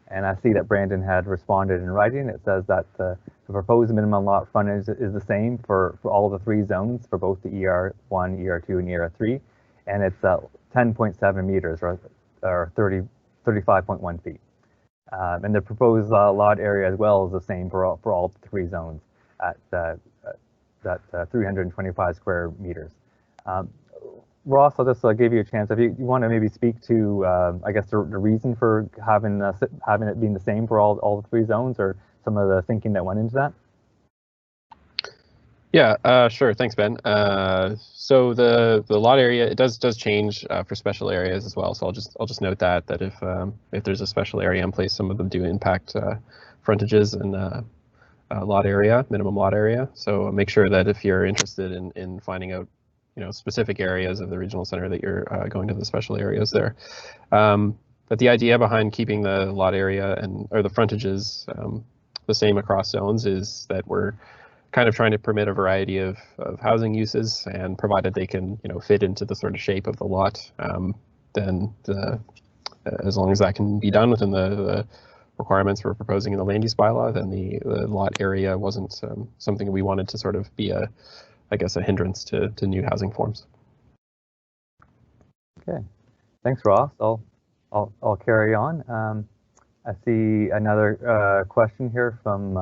And I see that Brandon had responded in writing. It says that the proposed minimum lot frontage is the same for all of the 3 zones for both the ER1, ER2, and ER3, and it's 10.7 meters or 35.1 feet. And the proposed lot area as well is the same for all 3 zones at 325 square meters. Ross, I'll just give you a chance. If you want to maybe speak to, I guess, the reason for having it being the same for all the 3 zones, or some of the thinking that went into that. Yeah, sure. Thanks, Ben. So the lot area, it does change for special areas as well. So I'll just note that if there's a special area in place, some of them do impact frontages and lot area, minimum lot area. So make sure that if you're interested in finding out, specific areas of the regional center, that you're going to the special areas there. But the idea behind keeping the lot area or the frontages the same across zones is that we're kind of trying to permit a variety of housing uses, and provided they can fit into the sort of shape of the lot, then as long as that can be done within the requirements we're proposing in the land use bylaw, then the lot area wasn't something we wanted to sort of be a hindrance to new housing forms. Okay, thanks, Ross. I'll carry on. I see another question here from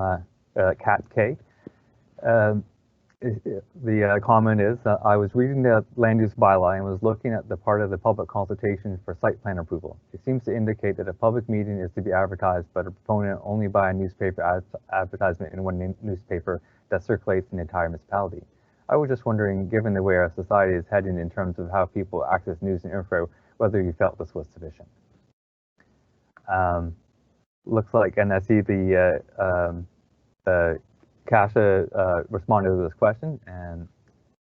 Kat K. The comment is, I was reading the land use bylaw and was looking at the part of the public consultation for site plan approval. It seems to indicate that a public meeting is to be advertised by a proponent only by a newspaper advertisement in one newspaper that circulates in the entire municipality. I was just wondering, given the way our society is heading in terms of how people access news and info, whether you felt this was sufficient. Looks like, and I see the Kasia responded to this question, and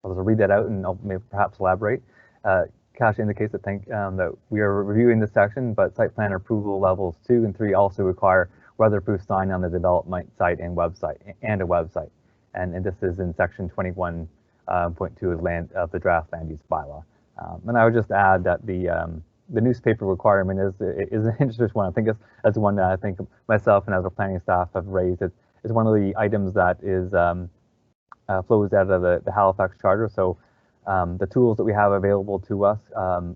I'll just read that out and I'll maybe perhaps elaborate. Kasia indicates that we are reviewing this section, but site plan approval levels 2 and 3 also require weatherproof sign on the development site and a website. And this is in section 21.2 of the draft land use bylaw. And I would just add that the newspaper requirement is an interesting one. I think it's one that I think myself and other planning staff have raised. It's one of the items that is flows out of the Halifax Charter. So the tools that we have available to us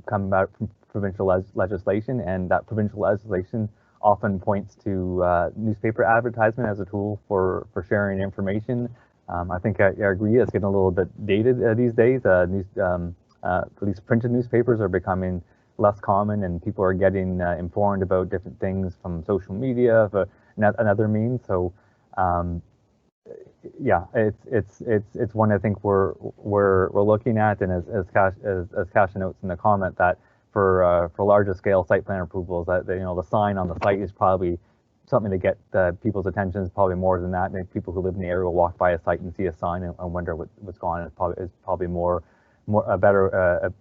come out from provincial legislation, and that provincial legislation often points to newspaper advertisement as a tool for sharing information. I think I agree it's getting a little bit dated these days. At least printed newspapers are becoming less common, and people are getting informed about different things from social media and other means. So yeah, it's one I think we're looking at, and as Kasia notes in the comment that for larger scale site plan approvals, that the sign on the site is probably something to get people's attention. Is probably more than that. Maybe people who live in the area will walk by a site and see a sign and wonder what's going on. Is probably more a better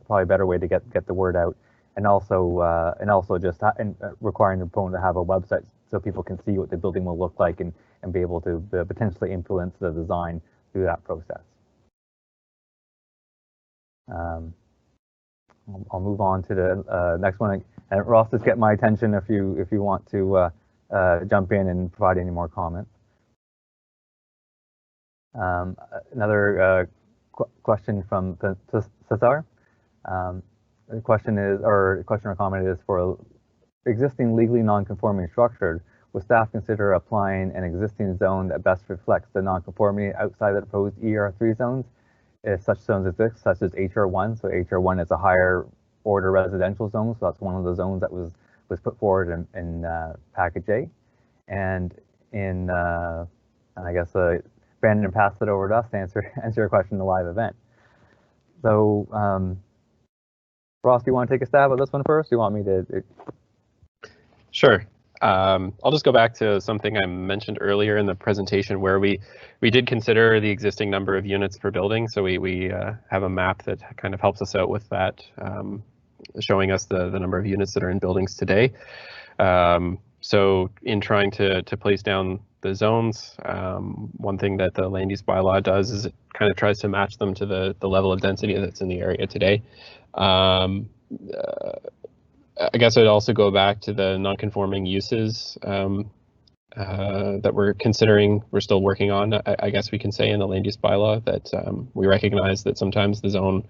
probably a better way to get the word out, and also just requiring the proponent to have a website so people can see what the building will look like and be able to potentially influence the design through that process. I'll move on to the next one. And Ross, just get my attention if you want to jump in and provide any more comments. Another question from Cesar. The question or comment is, for existing legally non-conforming structures, will staff consider applying an existing zone that best reflects the non-conformity outside the proposed ER3 zones, if such zones exist, such as HR1? So HR1 is a higher order residential zone, so that's one of the zones that was put forward in package A. And in I guess Brandon passed it over to us to answer your question in the live event. So Ross, do you want to take a stab at this one first? Do you want me to? Sure. I'll just go back to something I mentioned earlier in the presentation, where we did consider the existing number of units per building. So we have a map that kind of helps us out with that, showing us the number of units that are in buildings today. So in trying to place down the zones, one thing that the land use bylaw does is it kind of tries to match them to the level of density that's in the area today. I guess I'd also go back to the non-conforming uses that we're considering. We're still working on. I guess we can say in the land use bylaw that we recognize that sometimes the zone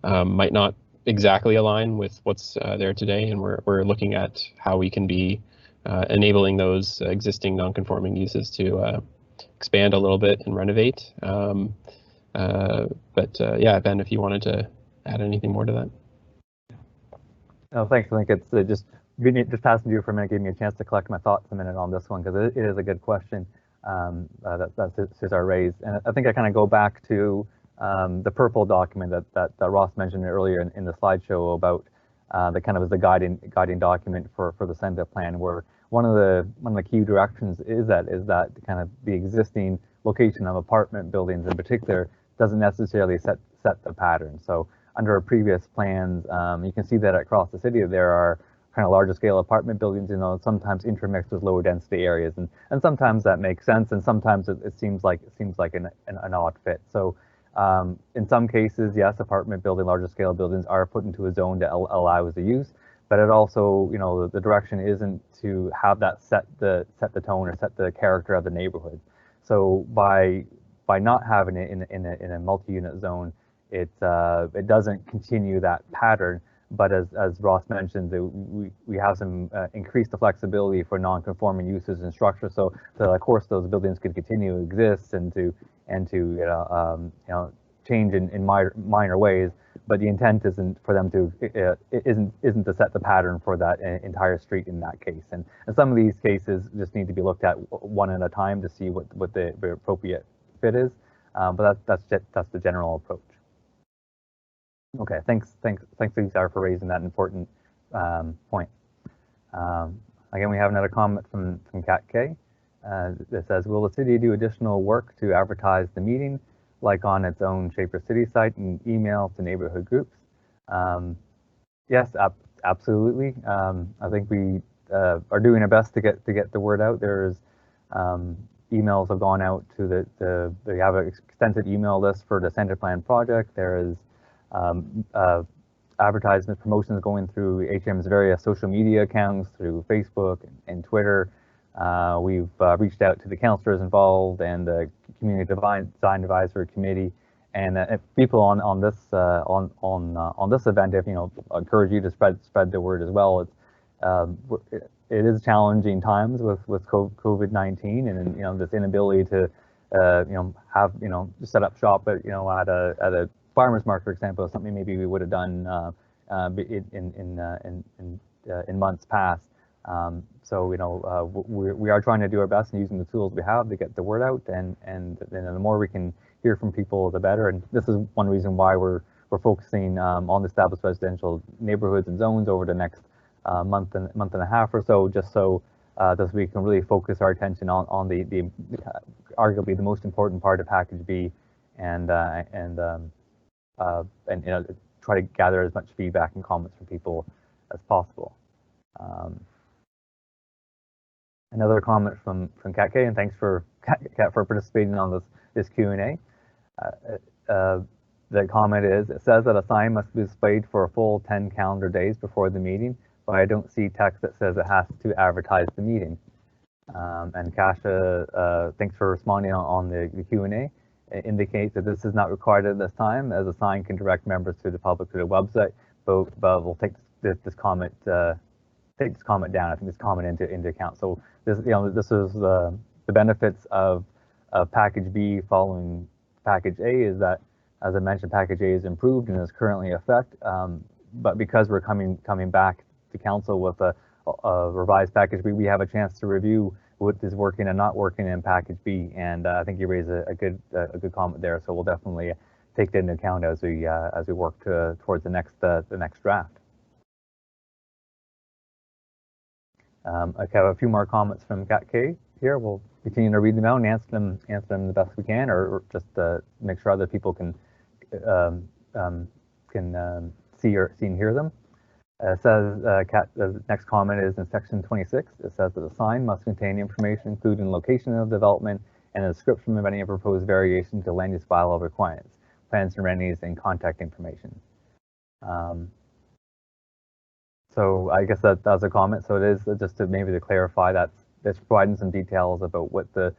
might not exactly align with what's there today, and we're looking at how we can be enabling those existing non-conforming uses to expand a little bit and renovate. Yeah, Ben, if you wanted to add anything more to that. No, thanks. I think it's just passing to you for a minute gave me a chance to collect my thoughts a minute on this one, because it is a good question that Cesar raised. And I think I kind of go back to the purple document that Ross mentioned earlier in the slideshow about that kind of is the guiding document for the Senda plan, where one of the key directions is that kind of the existing location of apartment buildings in particular doesn't necessarily set the pattern. So under our previous plans, you can see that across the city there are kind of larger scale apartment buildings, sometimes intermixed with lower density areas, and sometimes that makes sense, and sometimes it seems like an odd fit. So in some cases, yes, apartment building, larger scale buildings are put into a zone that allows the use, but it also, the direction isn't to have that set the tone or set the character of the neighborhood. So by not having it in a multi-unit zone, it doesn't continue that pattern. But as Ross mentioned, we have some increased the flexibility for non-conforming uses and structure. So of course those buildings could continue to exist and to change in minor ways. But the intent isn't for them to isn't to set the pattern for that entire street in that case. And some of these cases just need to be looked at one at a time to see what the appropriate fit is. But that's the general approach. Okay, thanks Cesar for raising that important point. Again, we have another comment from Kat K. That says, will the city do additional work to advertise the meeting, like on its own Shaper City site and email to neighborhood groups? Yes, absolutely. I think we are doing our best to get the word out. There's emails have gone out to they have an extensive email list for the center plan project. There is advertisement promotions going through HM's various social media accounts, through Facebook and Twitter. We've reached out to the councillors involved and the community design advisory committee, and if people on this event, if encourage you to spread the word as well. It is challenging times with COVID-19 and this inability to have set up shop at at a farmers market, for example, is something maybe we would have done in months past. So we are trying to do our best and using the tools we have to get the word out, and the more we can hear from people, the better. And this is one reason why we're focusing on the established residential neighborhoods and zones over the next month and a half or so, just so that we can really focus our attention on the arguably the most important part of Package B, and try to gather as much feedback and comments from people as possible. Another comment from Kat K, and thanks for Kat for participating on this Q&A. The comment is, it says that a sign must be displayed for a full 10 calendar days before the meeting, but I don't see text that says it has to advertise the meeting. And Kasha, thanks for responding on the Q&A. It indicates that this is not required at this time, as a sign can direct members to the public to the website, but we'll take this comment down. I think this comment into account. So this is the benefits of Package B following Package A, is that, as I mentioned, Package A is improved and is currently in effect, but because we're coming back to council with a revised Package B, we have a chance to review what is working and not working in Package B. And I think you raised a good comment there. So we'll definitely take that into account as we work towards the next draft. I have a few more comments from Kat K here. We'll continue to read them out and answer them the best we can, or just make sure other people can see and hear them. It says, the next comment is in section 26. It says that the sign must contain information including location of development and a description of any proposed variation to land use bylaw requirements, plans and remedies, and contact information. So I guess that's a comment. So it is just to clarify that it's providing some details about what the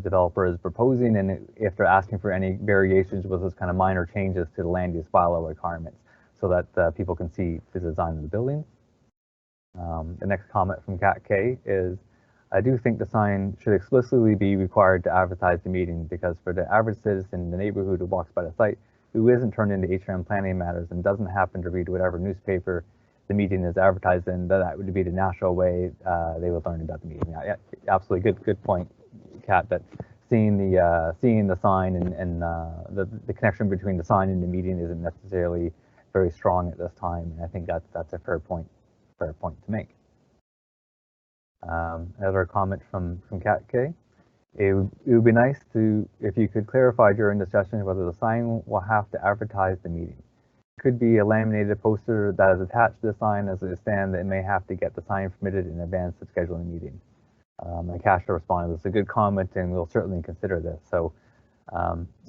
developer is proposing, and if they're asking for any variations with those kind of minor changes to the land use bylaw requirements, so that people can see the design of the building. The next comment from Kat K is, I do think the sign should explicitly be required to advertise the meeting, because for the average citizen in the neighborhood who walks by the site, who isn't turned into HRM planning matters and doesn't happen to read whatever newspaper the meeting is advertised in, that would be the natural way they would learn about the meeting. Yeah, absolutely good point, Kat, that seeing the sign and the connection between the sign and the meeting isn't necessarily very strong at this time, and I think that's a fair point to make. Another comment from Kat K. It would be nice if you could clarify during the session whether the sign will have to advertise the meeting. It could be a laminated poster that is attached to the sign as it stands that may have to get the sign permitted in advance of scheduling a meeting. And Kasha responded, it's a good comment and we'll certainly consider this. So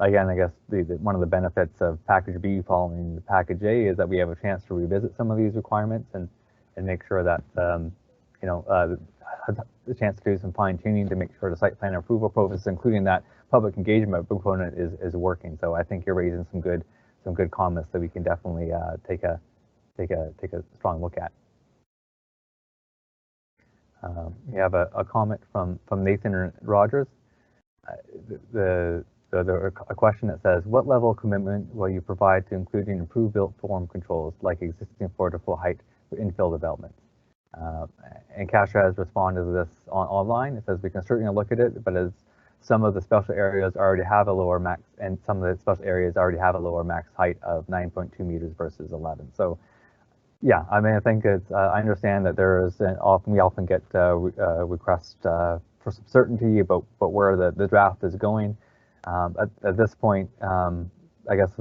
again, I guess one of the benefits of Package B following the Package A is that we have a chance to revisit some of these requirements and make sure that the chance to do some fine tuning to make sure the site plan approval process, including that public engagement component, is working. So I think you're raising some good comments that we can definitely take a strong look at. We have a comment from Nathan Rogers. A question that says, what level of commitment will you provide to including improved built form controls like existing floor-to-floor height for infill developments? And Kasha has responded to this online. It says we can certainly look at it, but as some of the special areas already have a lower max, and some of the special areas already have a lower max height of 9.2 meters versus 11. So yeah, I mean, I think it's, I understand that we often get requests for some certainty about where the draft is going. At this point, I guess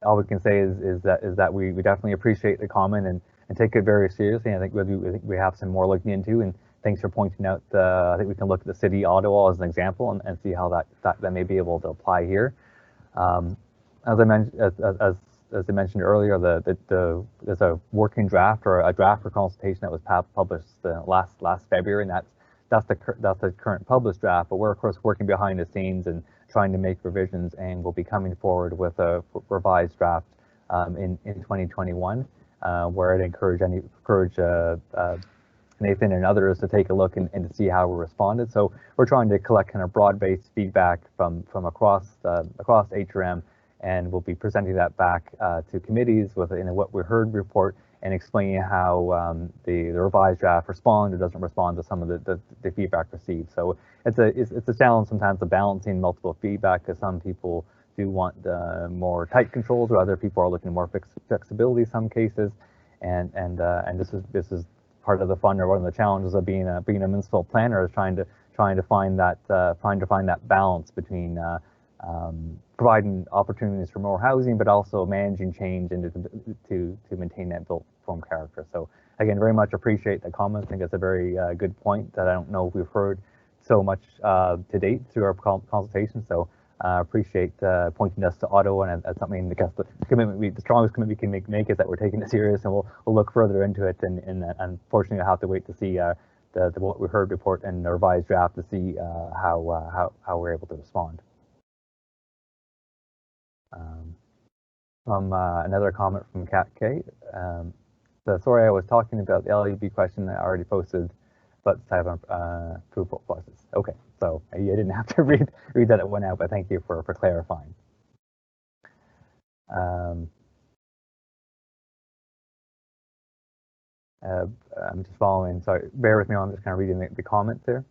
all we can say is that we definitely appreciate the comment and take it very seriously. And I think we have some more looking into, and thanks for pointing out. I think we can look at the city Ottawa as an example and see how that may be able to apply here. As I mentioned earlier, there's a working draft or a draft for consultation that was published last February, and that's the current published draft. But we're of course working behind the scenes and trying to make revisions, and we'll be coming forward with a revised draft in 2021, where I'd encourage Nathan and others to take a look and to see how we responded. So we're trying to collect kind of broad-based feedback from across HRM, and we'll be presenting that back to committees in a what we heard report, and explaining how the revised draft responds or doesn't respond to some of the feedback received. So it's a challenge sometimes of balancing multiple feedback, because some people do want more tight controls, or other people are looking for more flexibility in some cases, and this is part of the fun, or one of the challenges of being a municipal planner, is trying to find that balance between providing opportunities for more housing, but also managing change and to maintain that built form character. So again, very much appreciate the comments. I think it's a very good point that I don't know if we've heard so much to date through our consultation. So appreciate pointing us to Ottawa, and that's something, because the strongest commitment we can make is that we're taking it serious, and we'll look further into it. And unfortunately, I have to wait to see the what we heard report and the revised draft to see how we're able to respond. From another comment from Kat K. So sorry, I was talking about the LEB question that I already posted, but type of approval process. Okay, so you didn't have to read that it went out, but thank you for clarifying. I'm just following. Sorry, bear with me. I'm just kind of reading the comments here.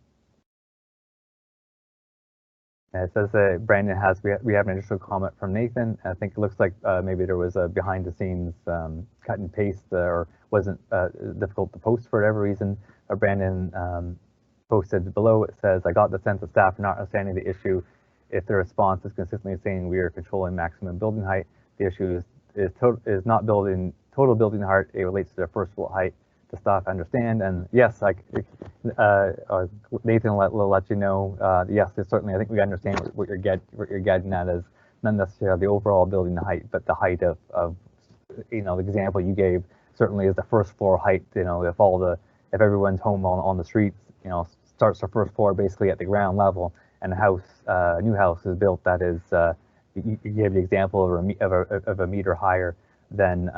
It says that Brandon has, we have an additional comment from Nathan. I think it looks like maybe there was a behind the scenes cut and paste, or wasn't difficult to post for whatever reason. Brandon posted below, it says, I got the sense that staff are not understanding the issue. If the response is consistently saying we are controlling maximum building height, the issue is not total building height. It relates to the first floor height. The staff understand, and yes, Nathan will let you know. Yes, certainly, I think we understand what you're getting at, is not necessarily the overall building height, but the height of the example you gave certainly is the first floor height. If everyone's home on the streets, starts the first floor basically at the ground level, and a new house is built that is you gave the example of a meter higher, then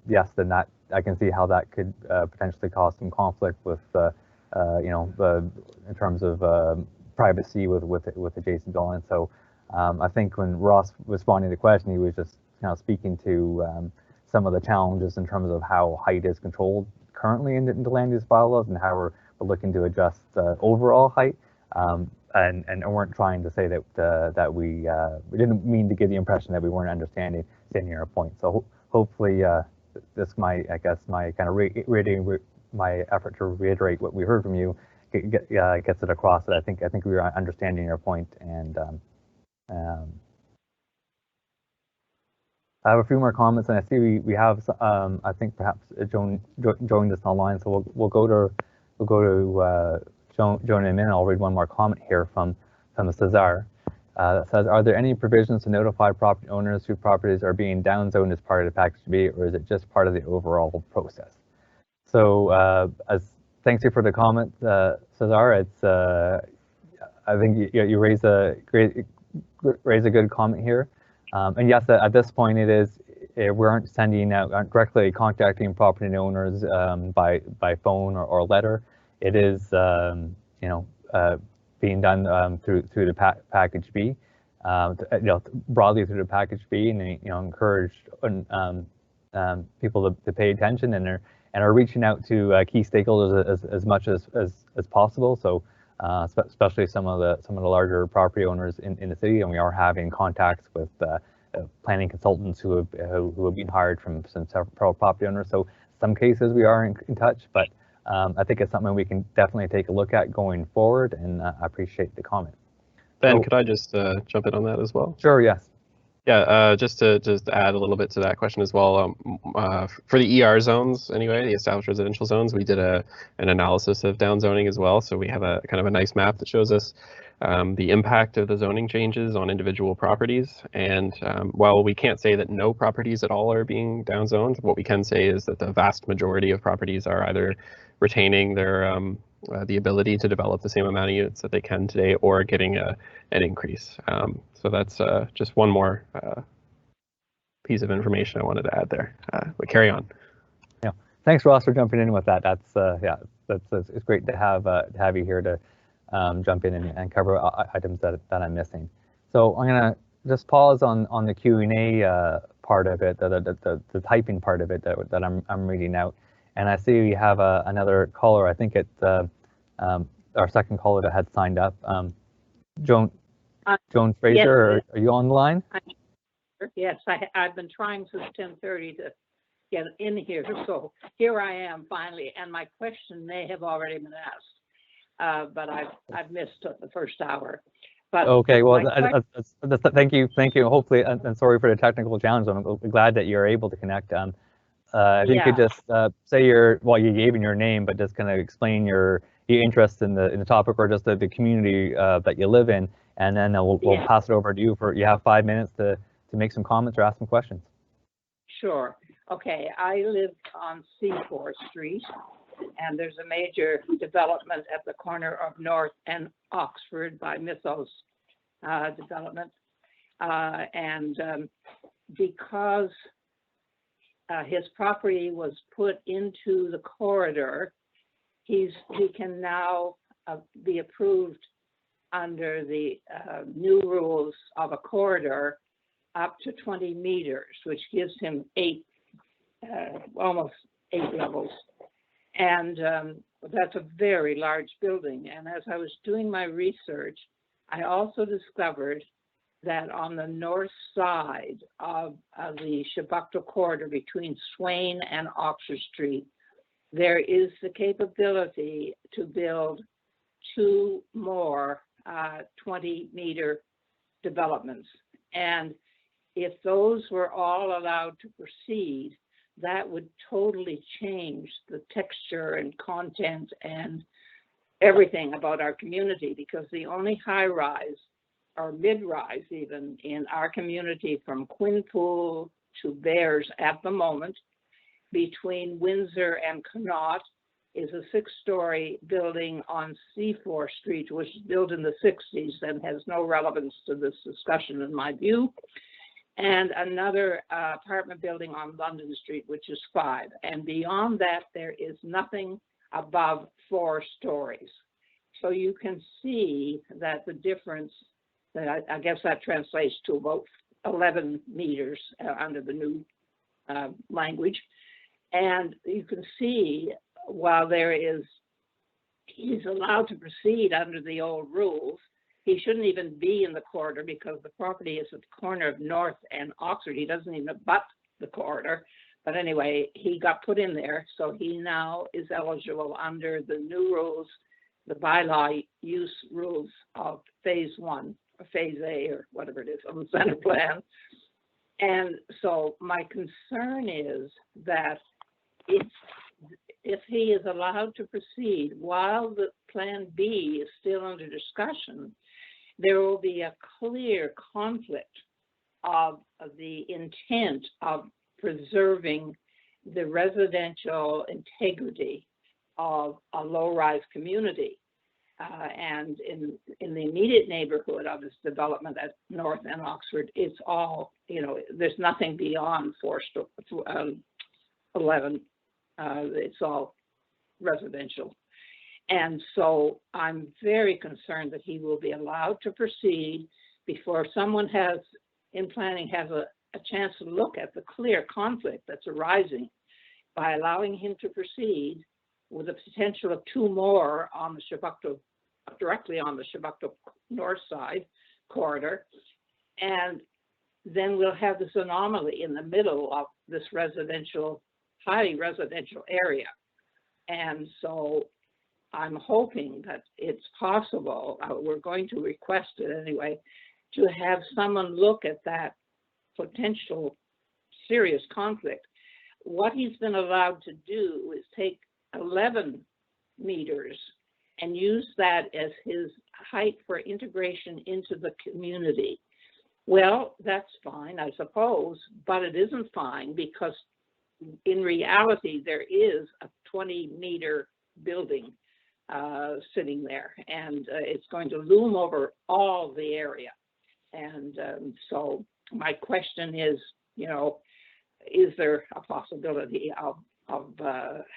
yes, then that I can see how that could potentially cause some conflict with in terms of privacy with adjacent buildings. So I think when Ross was responding to the question, he was just speaking to some of the challenges in terms of how height is controlled currently in the land use bylaws, and how we're looking to adjust overall height. And weren't trying to say that we didn't mean to give the impression that we weren't understanding your point. So hopefully this might, I guess, my kind of my effort to reiterate what we heard from you gets it across. That I think we are understanding your point, and I have a few more comments, and I see we have I think perhaps Joan joined us online, so we'll go to Joan in a minute. I'll read one more comment here from Cesar. That says, are there any provisions to notify property owners whose properties are being downzoned as part of the package B, or is it just part of the overall process? So thanks you for the comment, Cesar. It's I think you raise a good comment here. And yes, at this point we aren't directly contacting property owners by phone or letter. It is being done through the package B, broadly through the package B, and encourage people to pay attention and are reaching out to key stakeholders as much as possible. So especially some of the larger property owners in the city, and we are having contacts with planning consultants who have been hired from some several property owners. So some cases we are in touch, but I think it's something we can definitely take a look at going forward, and I appreciate the comment. Ben, could I just jump in on that as well? Sure, yes. Yeah, just to add a little bit to that question as well. For the ER zones, anyway, the established residential zones, we did an analysis of downzoning as well. So we have a kind of a nice map that shows us the impact of the zoning changes on individual properties. And while we can't say that no properties at all are being downzoned, what we can say is that the vast majority of properties are either retaining their the ability to develop the same amount of units that they can today, or getting an increase. So that's just one more piece of information I wanted to add there. But carry on. Yeah, thanks, Ross, for jumping in with that. That's it's great to have you here to jump in and cover items that I'm missing. So I'm gonna just pause on the Q&A part of it, the typing part of it that I'm reading out, and I see we have another caller. I think it's our second caller that had signed up. Joan Fraser, yes, are you on the line? Yes, I've been trying since 10:30 to get in here, so here I am finally, and my question may have already been asked, but I've missed the first hour. But okay, well, thank you. Hopefully, and sorry for the technical challenge. I'm glad that you're able to connect. If you could just say you gave in your name, but just kind of explain your interest in the topic, or just the community that you live in, and then we'll pass it over to you. You have 5 minutes to make some comments or ask some questions. Sure. Okay, I live on C4 Street, and there's a major development at the corner of North and Oxford by Mythos Development, and because his property was put into the corridor, he can now be approved under the new rules of a corridor up to 20 meters, which gives him almost 8 levels. And that's a very large building. And as I was doing my research, I also discovered that on the north side of the Chebucto corridor between Swain and Oxford Street, there is the capability to build 2 more 20-meter developments. And if those were all allowed to proceed, that would totally change the texture and content and everything about our community, because the only high-rise or mid-rise even in our community from Quinpool to Bears at the moment, between Windsor and Connaught, is a 6-story building on C4 Street, which was built in the 60s and has no relevance to this discussion in my view. And another apartment building on London Street, which is 5. And beyond that, there is nothing above 4 stories. So you can see that the difference, I guess that translates to about 11 meters under the new language. And you can see while he's allowed to proceed under the old rules, he shouldn't even be in the corridor because the property is at the corner of North and Oxford. He doesn't even abut the corridor. But anyway, he got put in there. So he now is eligible under the new rules, the bylaw use rules of phase 1 or phase A or whatever it is on the center plan. And so my concern is that if he is allowed to proceed while the plan B is still under discussion, there will be a clear conflict of the intent of preserving the residential integrity of a low-rise community. And in the immediate neighborhood of this development at North and Oxford, it's all, there's nothing beyond 11. It's all residential. And so I'm very concerned that he will be allowed to proceed before someone in planning has a chance to look at the clear conflict that's arising by allowing him to proceed with a potential of 2 more on the Chebucto, directly on the Chebucto north side corridor. And then we'll have this anomaly in the middle of this highly residential area. And so I'm hoping that it's possible, we're going to request it anyway, to have someone look at that potential serious conflict. What he's been allowed to do is take 11 meters and use that as his height for integration into the community. Well, that's fine, I suppose, but it isn't fine because in reality, there is a 20-meter building sitting there, and it's going to loom over all the area. And so my question is, is there a possibility of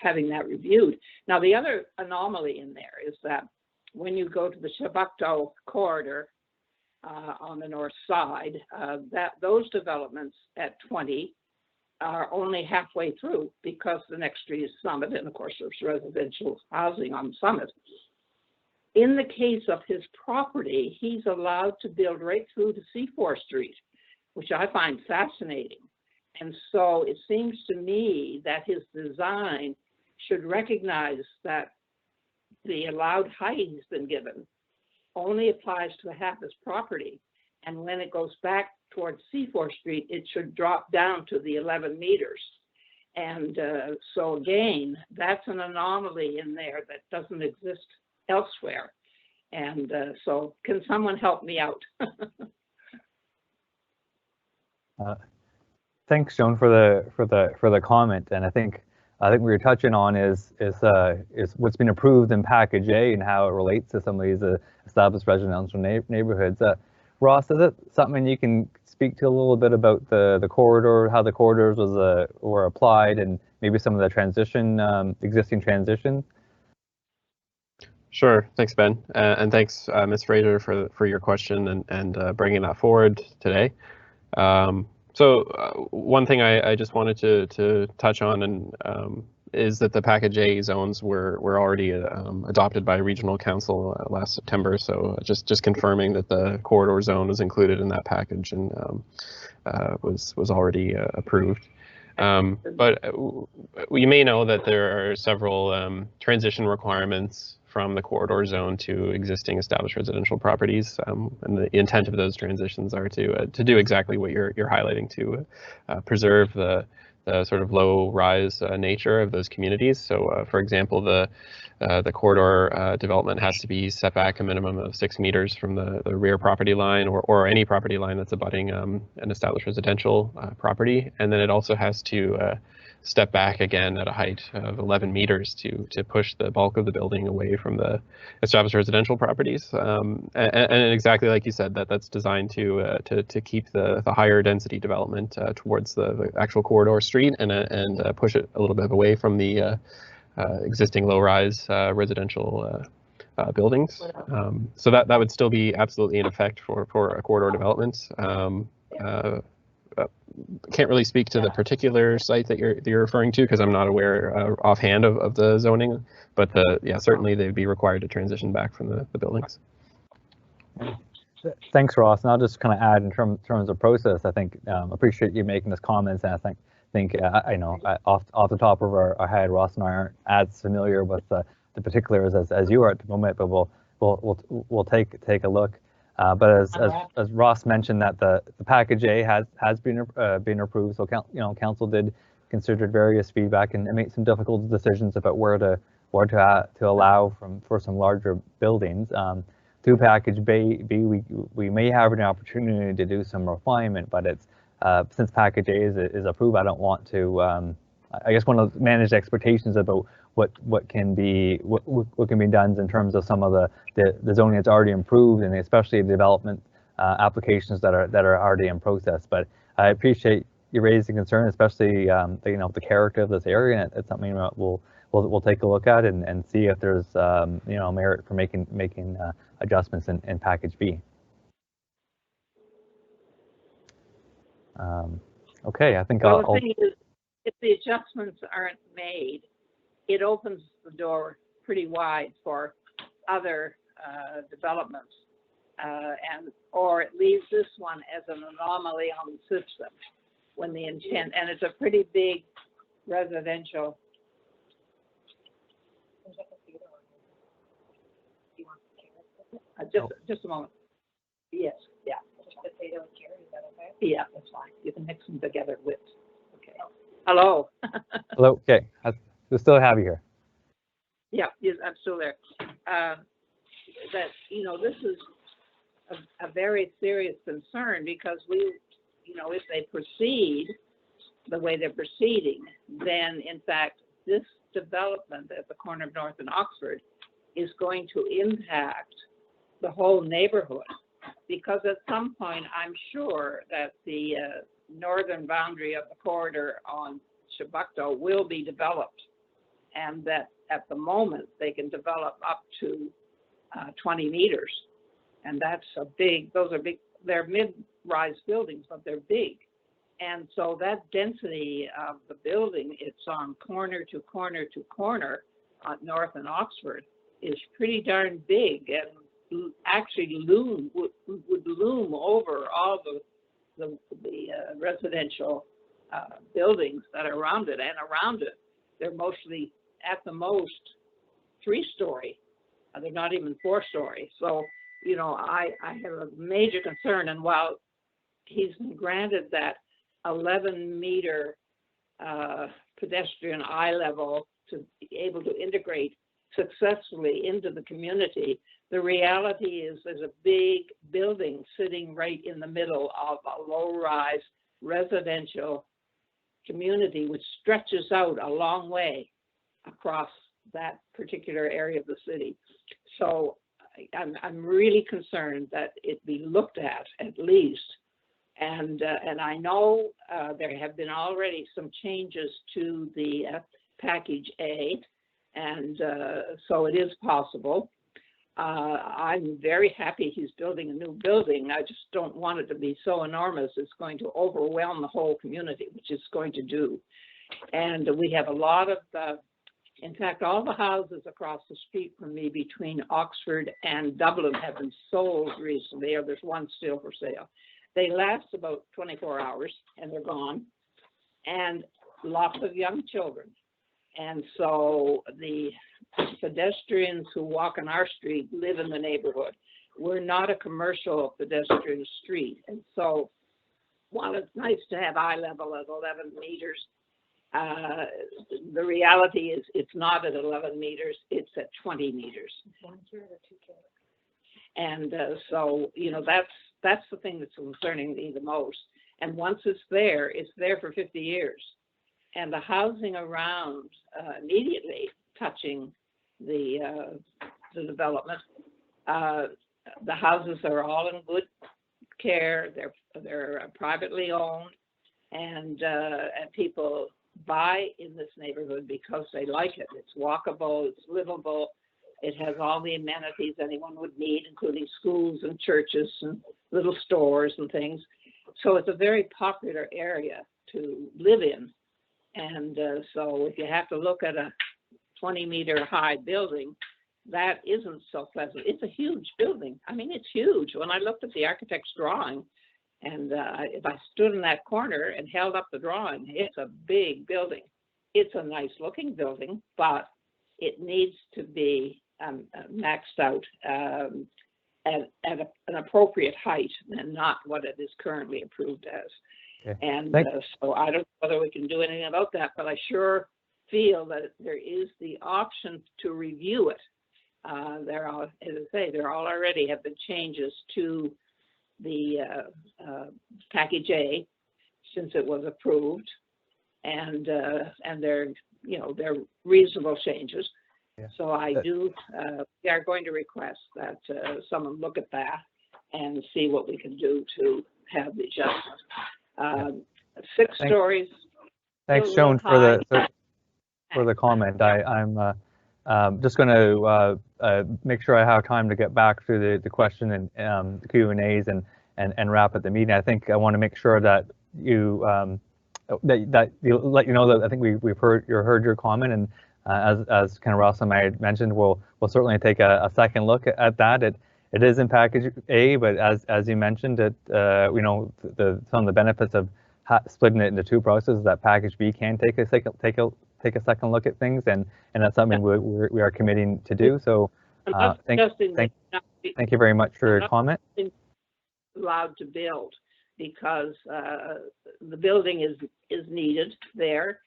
having that reviewed? Now, the other anomaly in there is that when you go to the Chebucto corridor, on the north side, those developments at 20 are only halfway through because the next street is Summit, and of course there's residential housing on Summit. In the case of his property, he's allowed to build right through to C4 Street, which I find fascinating. And so it seems to me that his design should recognize that the allowed height he's been given only applies to half his property. And when it goes back towards C4 Street, it should drop down to the 11 meters. And so again, that's an anomaly in there that doesn't exist elsewhere. And so can someone help me out? Thanks, Joan, for the comment. And I think what you're touching on is what's been approved in Package A and how it relates to some of these established residential neighborhoods. Ross, is it something you can speak to a little bit about the corridor, how the corridors were applied, and maybe some of the existing transition? Sure. Thanks, Ben. And thanks, Ms. Fraser, for your question and bringing that forward today. So one thing I just wanted to touch on and is that the Package A zones were already adopted by Regional Council last September. So just confirming that the corridor zone was included in that package and was already approved. But you may know that there are several transition requirements from the corridor zone to existing established residential properties, and the intent of those transitions are to do exactly what you're highlighting, to preserve the sort of low-rise nature of those communities. So, for example, the corridor development has to be set back a minimum of 6 meters from the rear property line, or any property line that's abutting an established residential property, and then it also has to step back again at a height of 11 meters to push the bulk of the building away from the established residential properties. And exactly like you said, that's designed to keep the higher density development towards the actual corridor street and push it a little bit away from the existing low-rise residential buildings. So that would still be absolutely in effect for a corridor development. Can't really speak to the particular site that you're referring to because I'm not aware offhand of the zoning, but certainly they'd be required to transition back from the buildings. Thanks, Ross. And I'll just kind of add in terms of process. I think appreciate you making this comments, and I think I know off the top of our head, Ross and I aren't as familiar with the particulars as you are at the moment, but we'll take a look. But as Ross mentioned, that the Package A has been approved, so council did consider various feedback and made some difficult decisions about where to allow for some larger buildings. Through Package B, we may have an opportunity to do some refinement, but it's since Package A is approved, I don't want to. I guess want to manage expectations about what can be done in terms of some of the zoning that's already improved, and especially the development applications that are already in process. But I appreciate you raising concern, especially the character of this area. And it's something that we'll take a look at and see if there's merit for making adjustments in Package B. Okay, I think the thing is, if the adjustments aren't made, it opens the door pretty wide for other developments, or it leaves this one as an anomaly on the system when the intent, and it's a pretty big residential. Just a moment. Yes, yeah. Potato and carrot, is that okay? Yeah, that's fine. You can mix them together with. Okay. Hello. Hello. Okay. We still have you here. Yeah, yes, I'm still there. This is a very serious concern because if they proceed the way they're proceeding, then in fact this development at the corner of North and Oxford is going to impact the whole neighborhood, because at some point I'm sure that the northern boundary of the corridor on Chebucto will be developed, and that at the moment they can develop up to 20 meters. And that's a big, those are big, they're mid-rise buildings, but they're big. And so that density of the building, it's on corner to corner to corner on North and Oxford, is pretty darn big, and actually would loom over all the residential buildings that are around it. And around it, they're mostly at the most 3-story. They're not even 4-story. So, you know, I have a major concern. And while he's been granted that 11-meter pedestrian eye level to be able to integrate successfully into the community, the reality is there's a big building sitting right in the middle of a low-rise residential community, which stretches out a long way across that particular area of the city. So I'm really concerned that it be looked at least. And I know there have been already some changes to the package A, and so it is possible. I'm very happy he's building a new building. I just don't want it to be so enormous it's going to overwhelm the whole community, which it's going to do. And we have a lot of, in fact, all the houses across the street from me between Oxford and Dublin have been sold recently, or there's one still for sale. They last about 24 hours and they're gone, and lots of young children. And so the pedestrians who walk on our street live in the neighborhood. We're not a commercial pedestrian street. And so while it's nice to have eye level at 11 meters, the reality is it's not at 11 meters, it's at 20 meters. And so, you know, that's the thing that's concerning me the most. And once it's there for 50 years. And the housing around immediately touching the development, the houses are all in good care. They're privately owned, and people buy in this neighborhood because they like it. It's walkable, it's livable, it has all the amenities anyone would need, including schools and churches and little stores and things. So it's a very popular area to live in. And so if you have to look at a 20-meter high building, that isn't so pleasant. It's a huge building. I mean, it's huge. When I looked at the architect's drawing, and if I stood in that corner and held up the drawing, it's a big building. It's a nice looking building, but it needs to be maxed out at an appropriate height and not what it is currently approved as. Okay. And so I don't know whether we can do anything about that, but I sure feel that there is the option to review it. There are, as I say, there already have been changes to the package A since it was approved, and they're, you know, they're reasonable changes. Yeah. So we are going to request that someone look at that and see what we can do to have the adjustment. 6 stories. Thanks, Joan, for the comment. I'm just going to make sure I have time to get back through the question and the Q&As and wrap up the meeting. I think I want to make sure that you that you let you know that I think we've heard your comment, and as kind of Ross and I had mentioned, we'll certainly take a second look at that. It is in package A, but as you mentioned, you know, some of the benefits of splitting it into 2 processes, that package B can take a second look at things, and that's something we are committing to do. So thank you very much for your comment. Allowed to build because the building is needed there,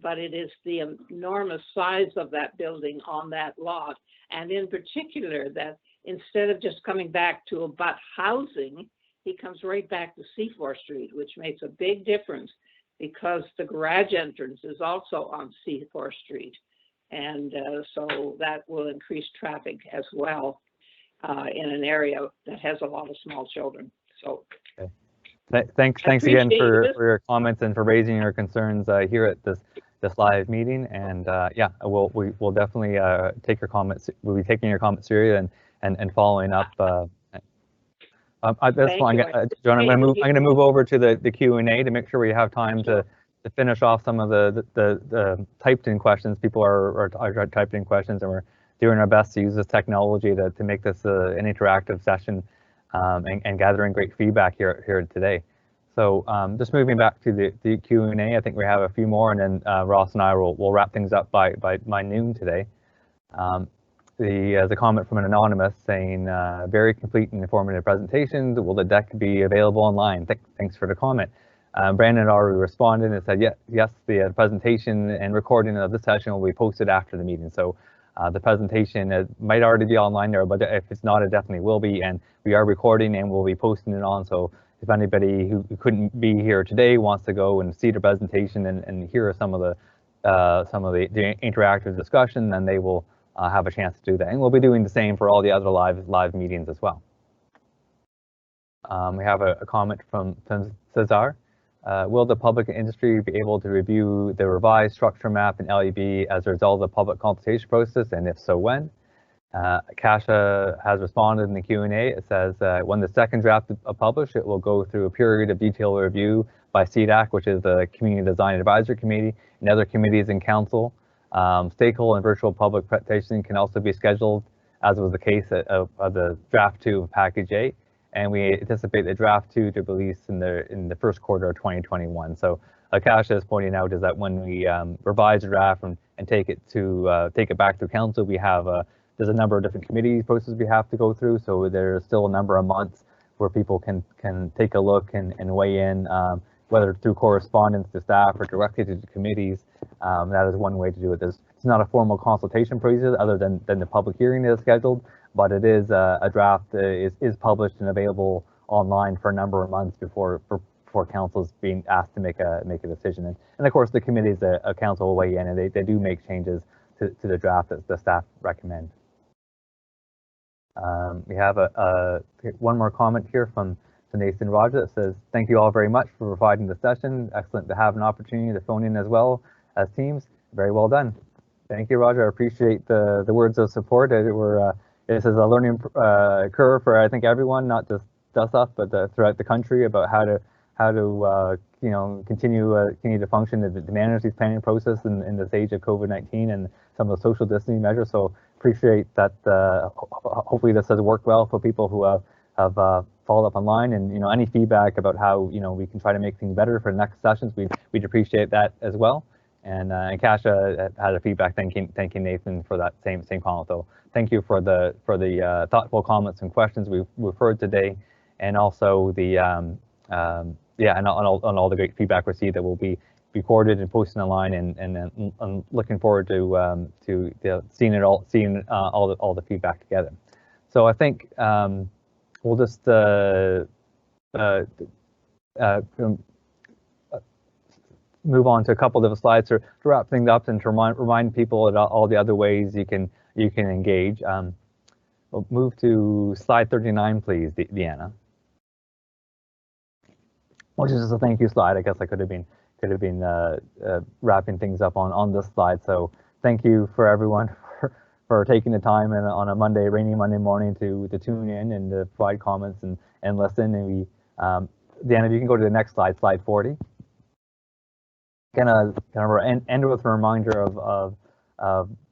but it is the enormous size of that building on that lot, and in particular that instead of just coming back to about housing, he comes right back to C4 Street, which makes a big difference because the garage entrance is also on C4 Street. And so that will increase traffic as well in an area that has a lot of small children. So okay. Thanks again for your comments and for raising your concerns here at this live meeting. And yeah, we'll definitely take your comments. We'll be taking your comments seriously and following up That's Thank fine, you. John. I'm going to move over to the Q&A to make sure we have time to finish off some of the typed in questions. People are typing in questions, and we're doing our best to use this technology to make this an interactive session and gathering great feedback here today. So just moving back to the Q&A, I think we have a few more, and then Ross and I will wrap things up by noon today. The comment from an anonymous saying, very complete and informative presentations. Will the deck be available online? Thanks for the comment. Brandon already responded and said, yes, the presentation and recording of the session will be posted after the meeting. So the presentation might already be online there, but if it's not, it definitely will be. And we are recording and we'll be posting it on. So if anybody who couldn't be here today wants to go and see the presentation and hear some of the interactive discussion, then they will have a chance to do that. And we'll be doing the same for all the other live meetings as well. We have a comment from Cesar. Will the public industry be able to review the revised structure map and LEB as a result of the public consultation process, and if so, when? Kasha has responded in the Q&A. It says, when the second draft is published, it will go through a period of detailed review by CDAC, which is the Community Design Advisory Committee, and other committees in council. Stakeholder and virtual public presentation can also be scheduled, as was the case of the draft 2 of package 8. And we anticipate the draft 2 to release in the first quarter of 2021. So Akasha is pointing out is that when we revise the draft and take it back to council, we have there's a number of different committee processes we have to go through. So there's still a number of months where people can take a look and weigh in, whether through correspondence to staff or directly to the committees. That is one way to do it. It's not a formal consultation process other than the public hearing is scheduled, but it is a draft is published and available online for a number of months before council's being asked to make a decision. And of course the committees, council will weigh in, and they do make changes to the draft that the staff recommend. We have one more comment here from Nathan Roger that says, thank you all very much for providing the session. Excellent to have an opportunity to phone in as well as teams. Very well done. Thank you, Roger. I appreciate the words of support. This is a learning curve for, I think, everyone, not just us, but throughout the country, about how to continue to function to manage these planning process in this age of COVID-19 and some of the social distancing measures. So appreciate that. Hopefully this has worked well for people who have followed up online, and any feedback about how we can try to make things better for next sessions. We'd appreciate that as well. And Kasha had a feedback thanking Nathan for that same comment. So thank you for the thoughtful comments and questions we've heard today, and also the and on all the great feedback received that will be recorded and posted online, and I'm looking forward to seeing all the feedback together. So I think we'll just move on to a couple of slides to wrap things up and to remind people about all the other ways you can engage. We'll move to slide 39, please, Deanna. Which is just a thank you slide. I guess I could have been wrapping things up on this slide. So thank you for everyone for taking the time on a rainy Monday morning to tune in and to provide comments and listen. And we, Deanna, if you can go to the next slide, slide 40. Kind of end with a reminder of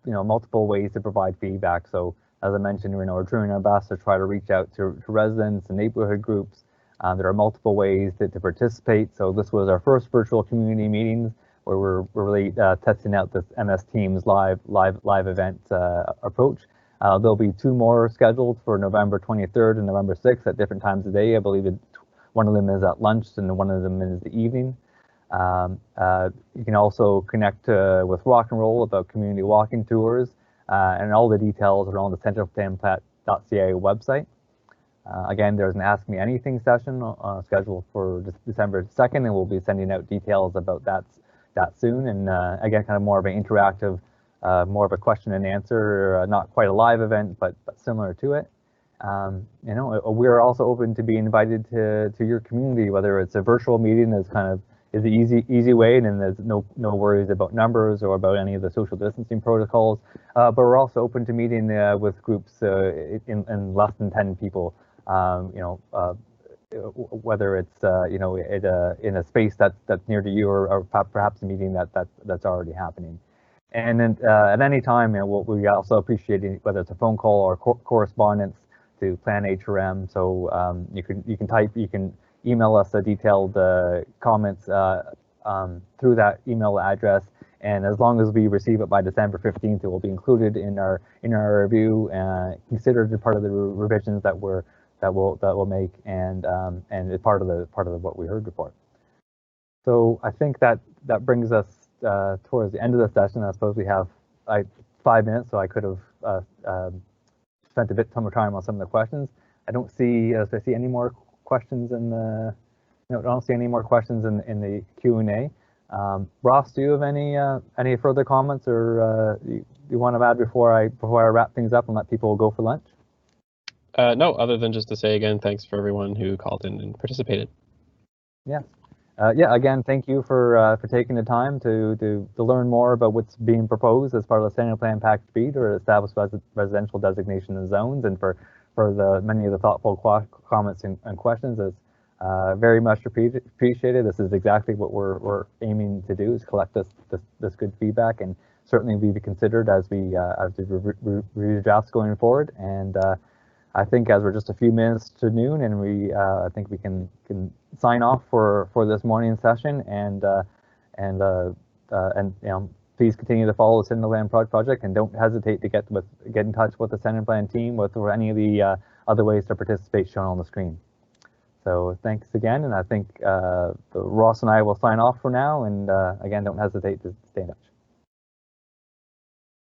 multiple ways to provide feedback. So as I mentioned, we're doing our best to try to reach out to residents and neighborhood groups. There are multiple ways to participate. So this was our first virtual community meetings where we're really testing out this MS Teams live event approach. There'll be 2 more scheduled for November 23rd and November 6th at different times of day. I believe one of them is at lunch and one of them is the evening. You can also connect with Rock and Roll about community walking tours, and all the details are on the centralplanplat.ca website. Again, there's an Ask Me Anything session scheduled for December 2nd, and we'll be sending out details about that soon. And again, kind of more of an interactive, more of a question and answer, not quite a live event, but similar to it. We're also open to be invited to your community, whether it's a virtual meeting that's kind of is the easy way, and then there's no worries about numbers or about any of the social distancing protocols. But we're also open to meeting with groups in less than 10 people whether it's in a space that's near to you, or perhaps a meeting that's already happening. And then at any time, we also appreciate whether it's a phone call or correspondence to Plan HRM. So you can email us a detailed comments through that email address, and as long as we receive it by December 15th, it will be included in our review and considered as part of the revisions that we'll make, and it's part of what we heard report. So I think that brings us towards the end of the session. I suppose we have 5 minutes, so I could have spent a bit more time on some of the questions. I don't see any more questions in the. No, I don't see any more questions in the Q&A. Ross, do you have any further comments, or you want to add before I wrap things up and let people go for lunch? No, other than just to say again, thanks for everyone who called in and participated. Yeah. Again, thank you for taking the time to learn more about what's being proposed as part of the Standard Plan Package B, or established residential designation of zones, and for the many of the thoughtful comments and questions. It's very much appreciated. This is exactly what we're aiming to do, is collect this good feedback, and certainly be considered as we review drafts going forward. And I think as we're just a few minutes to noon, and I think we can sign off for this morning's session, and please continue to follow the Standard Plan project, and don't hesitate to get in touch with the Standard Plan team or any of the other ways to participate shown on the screen. So thanks again, and I think Ross and I will sign off for now, and again, don't hesitate to stay in touch.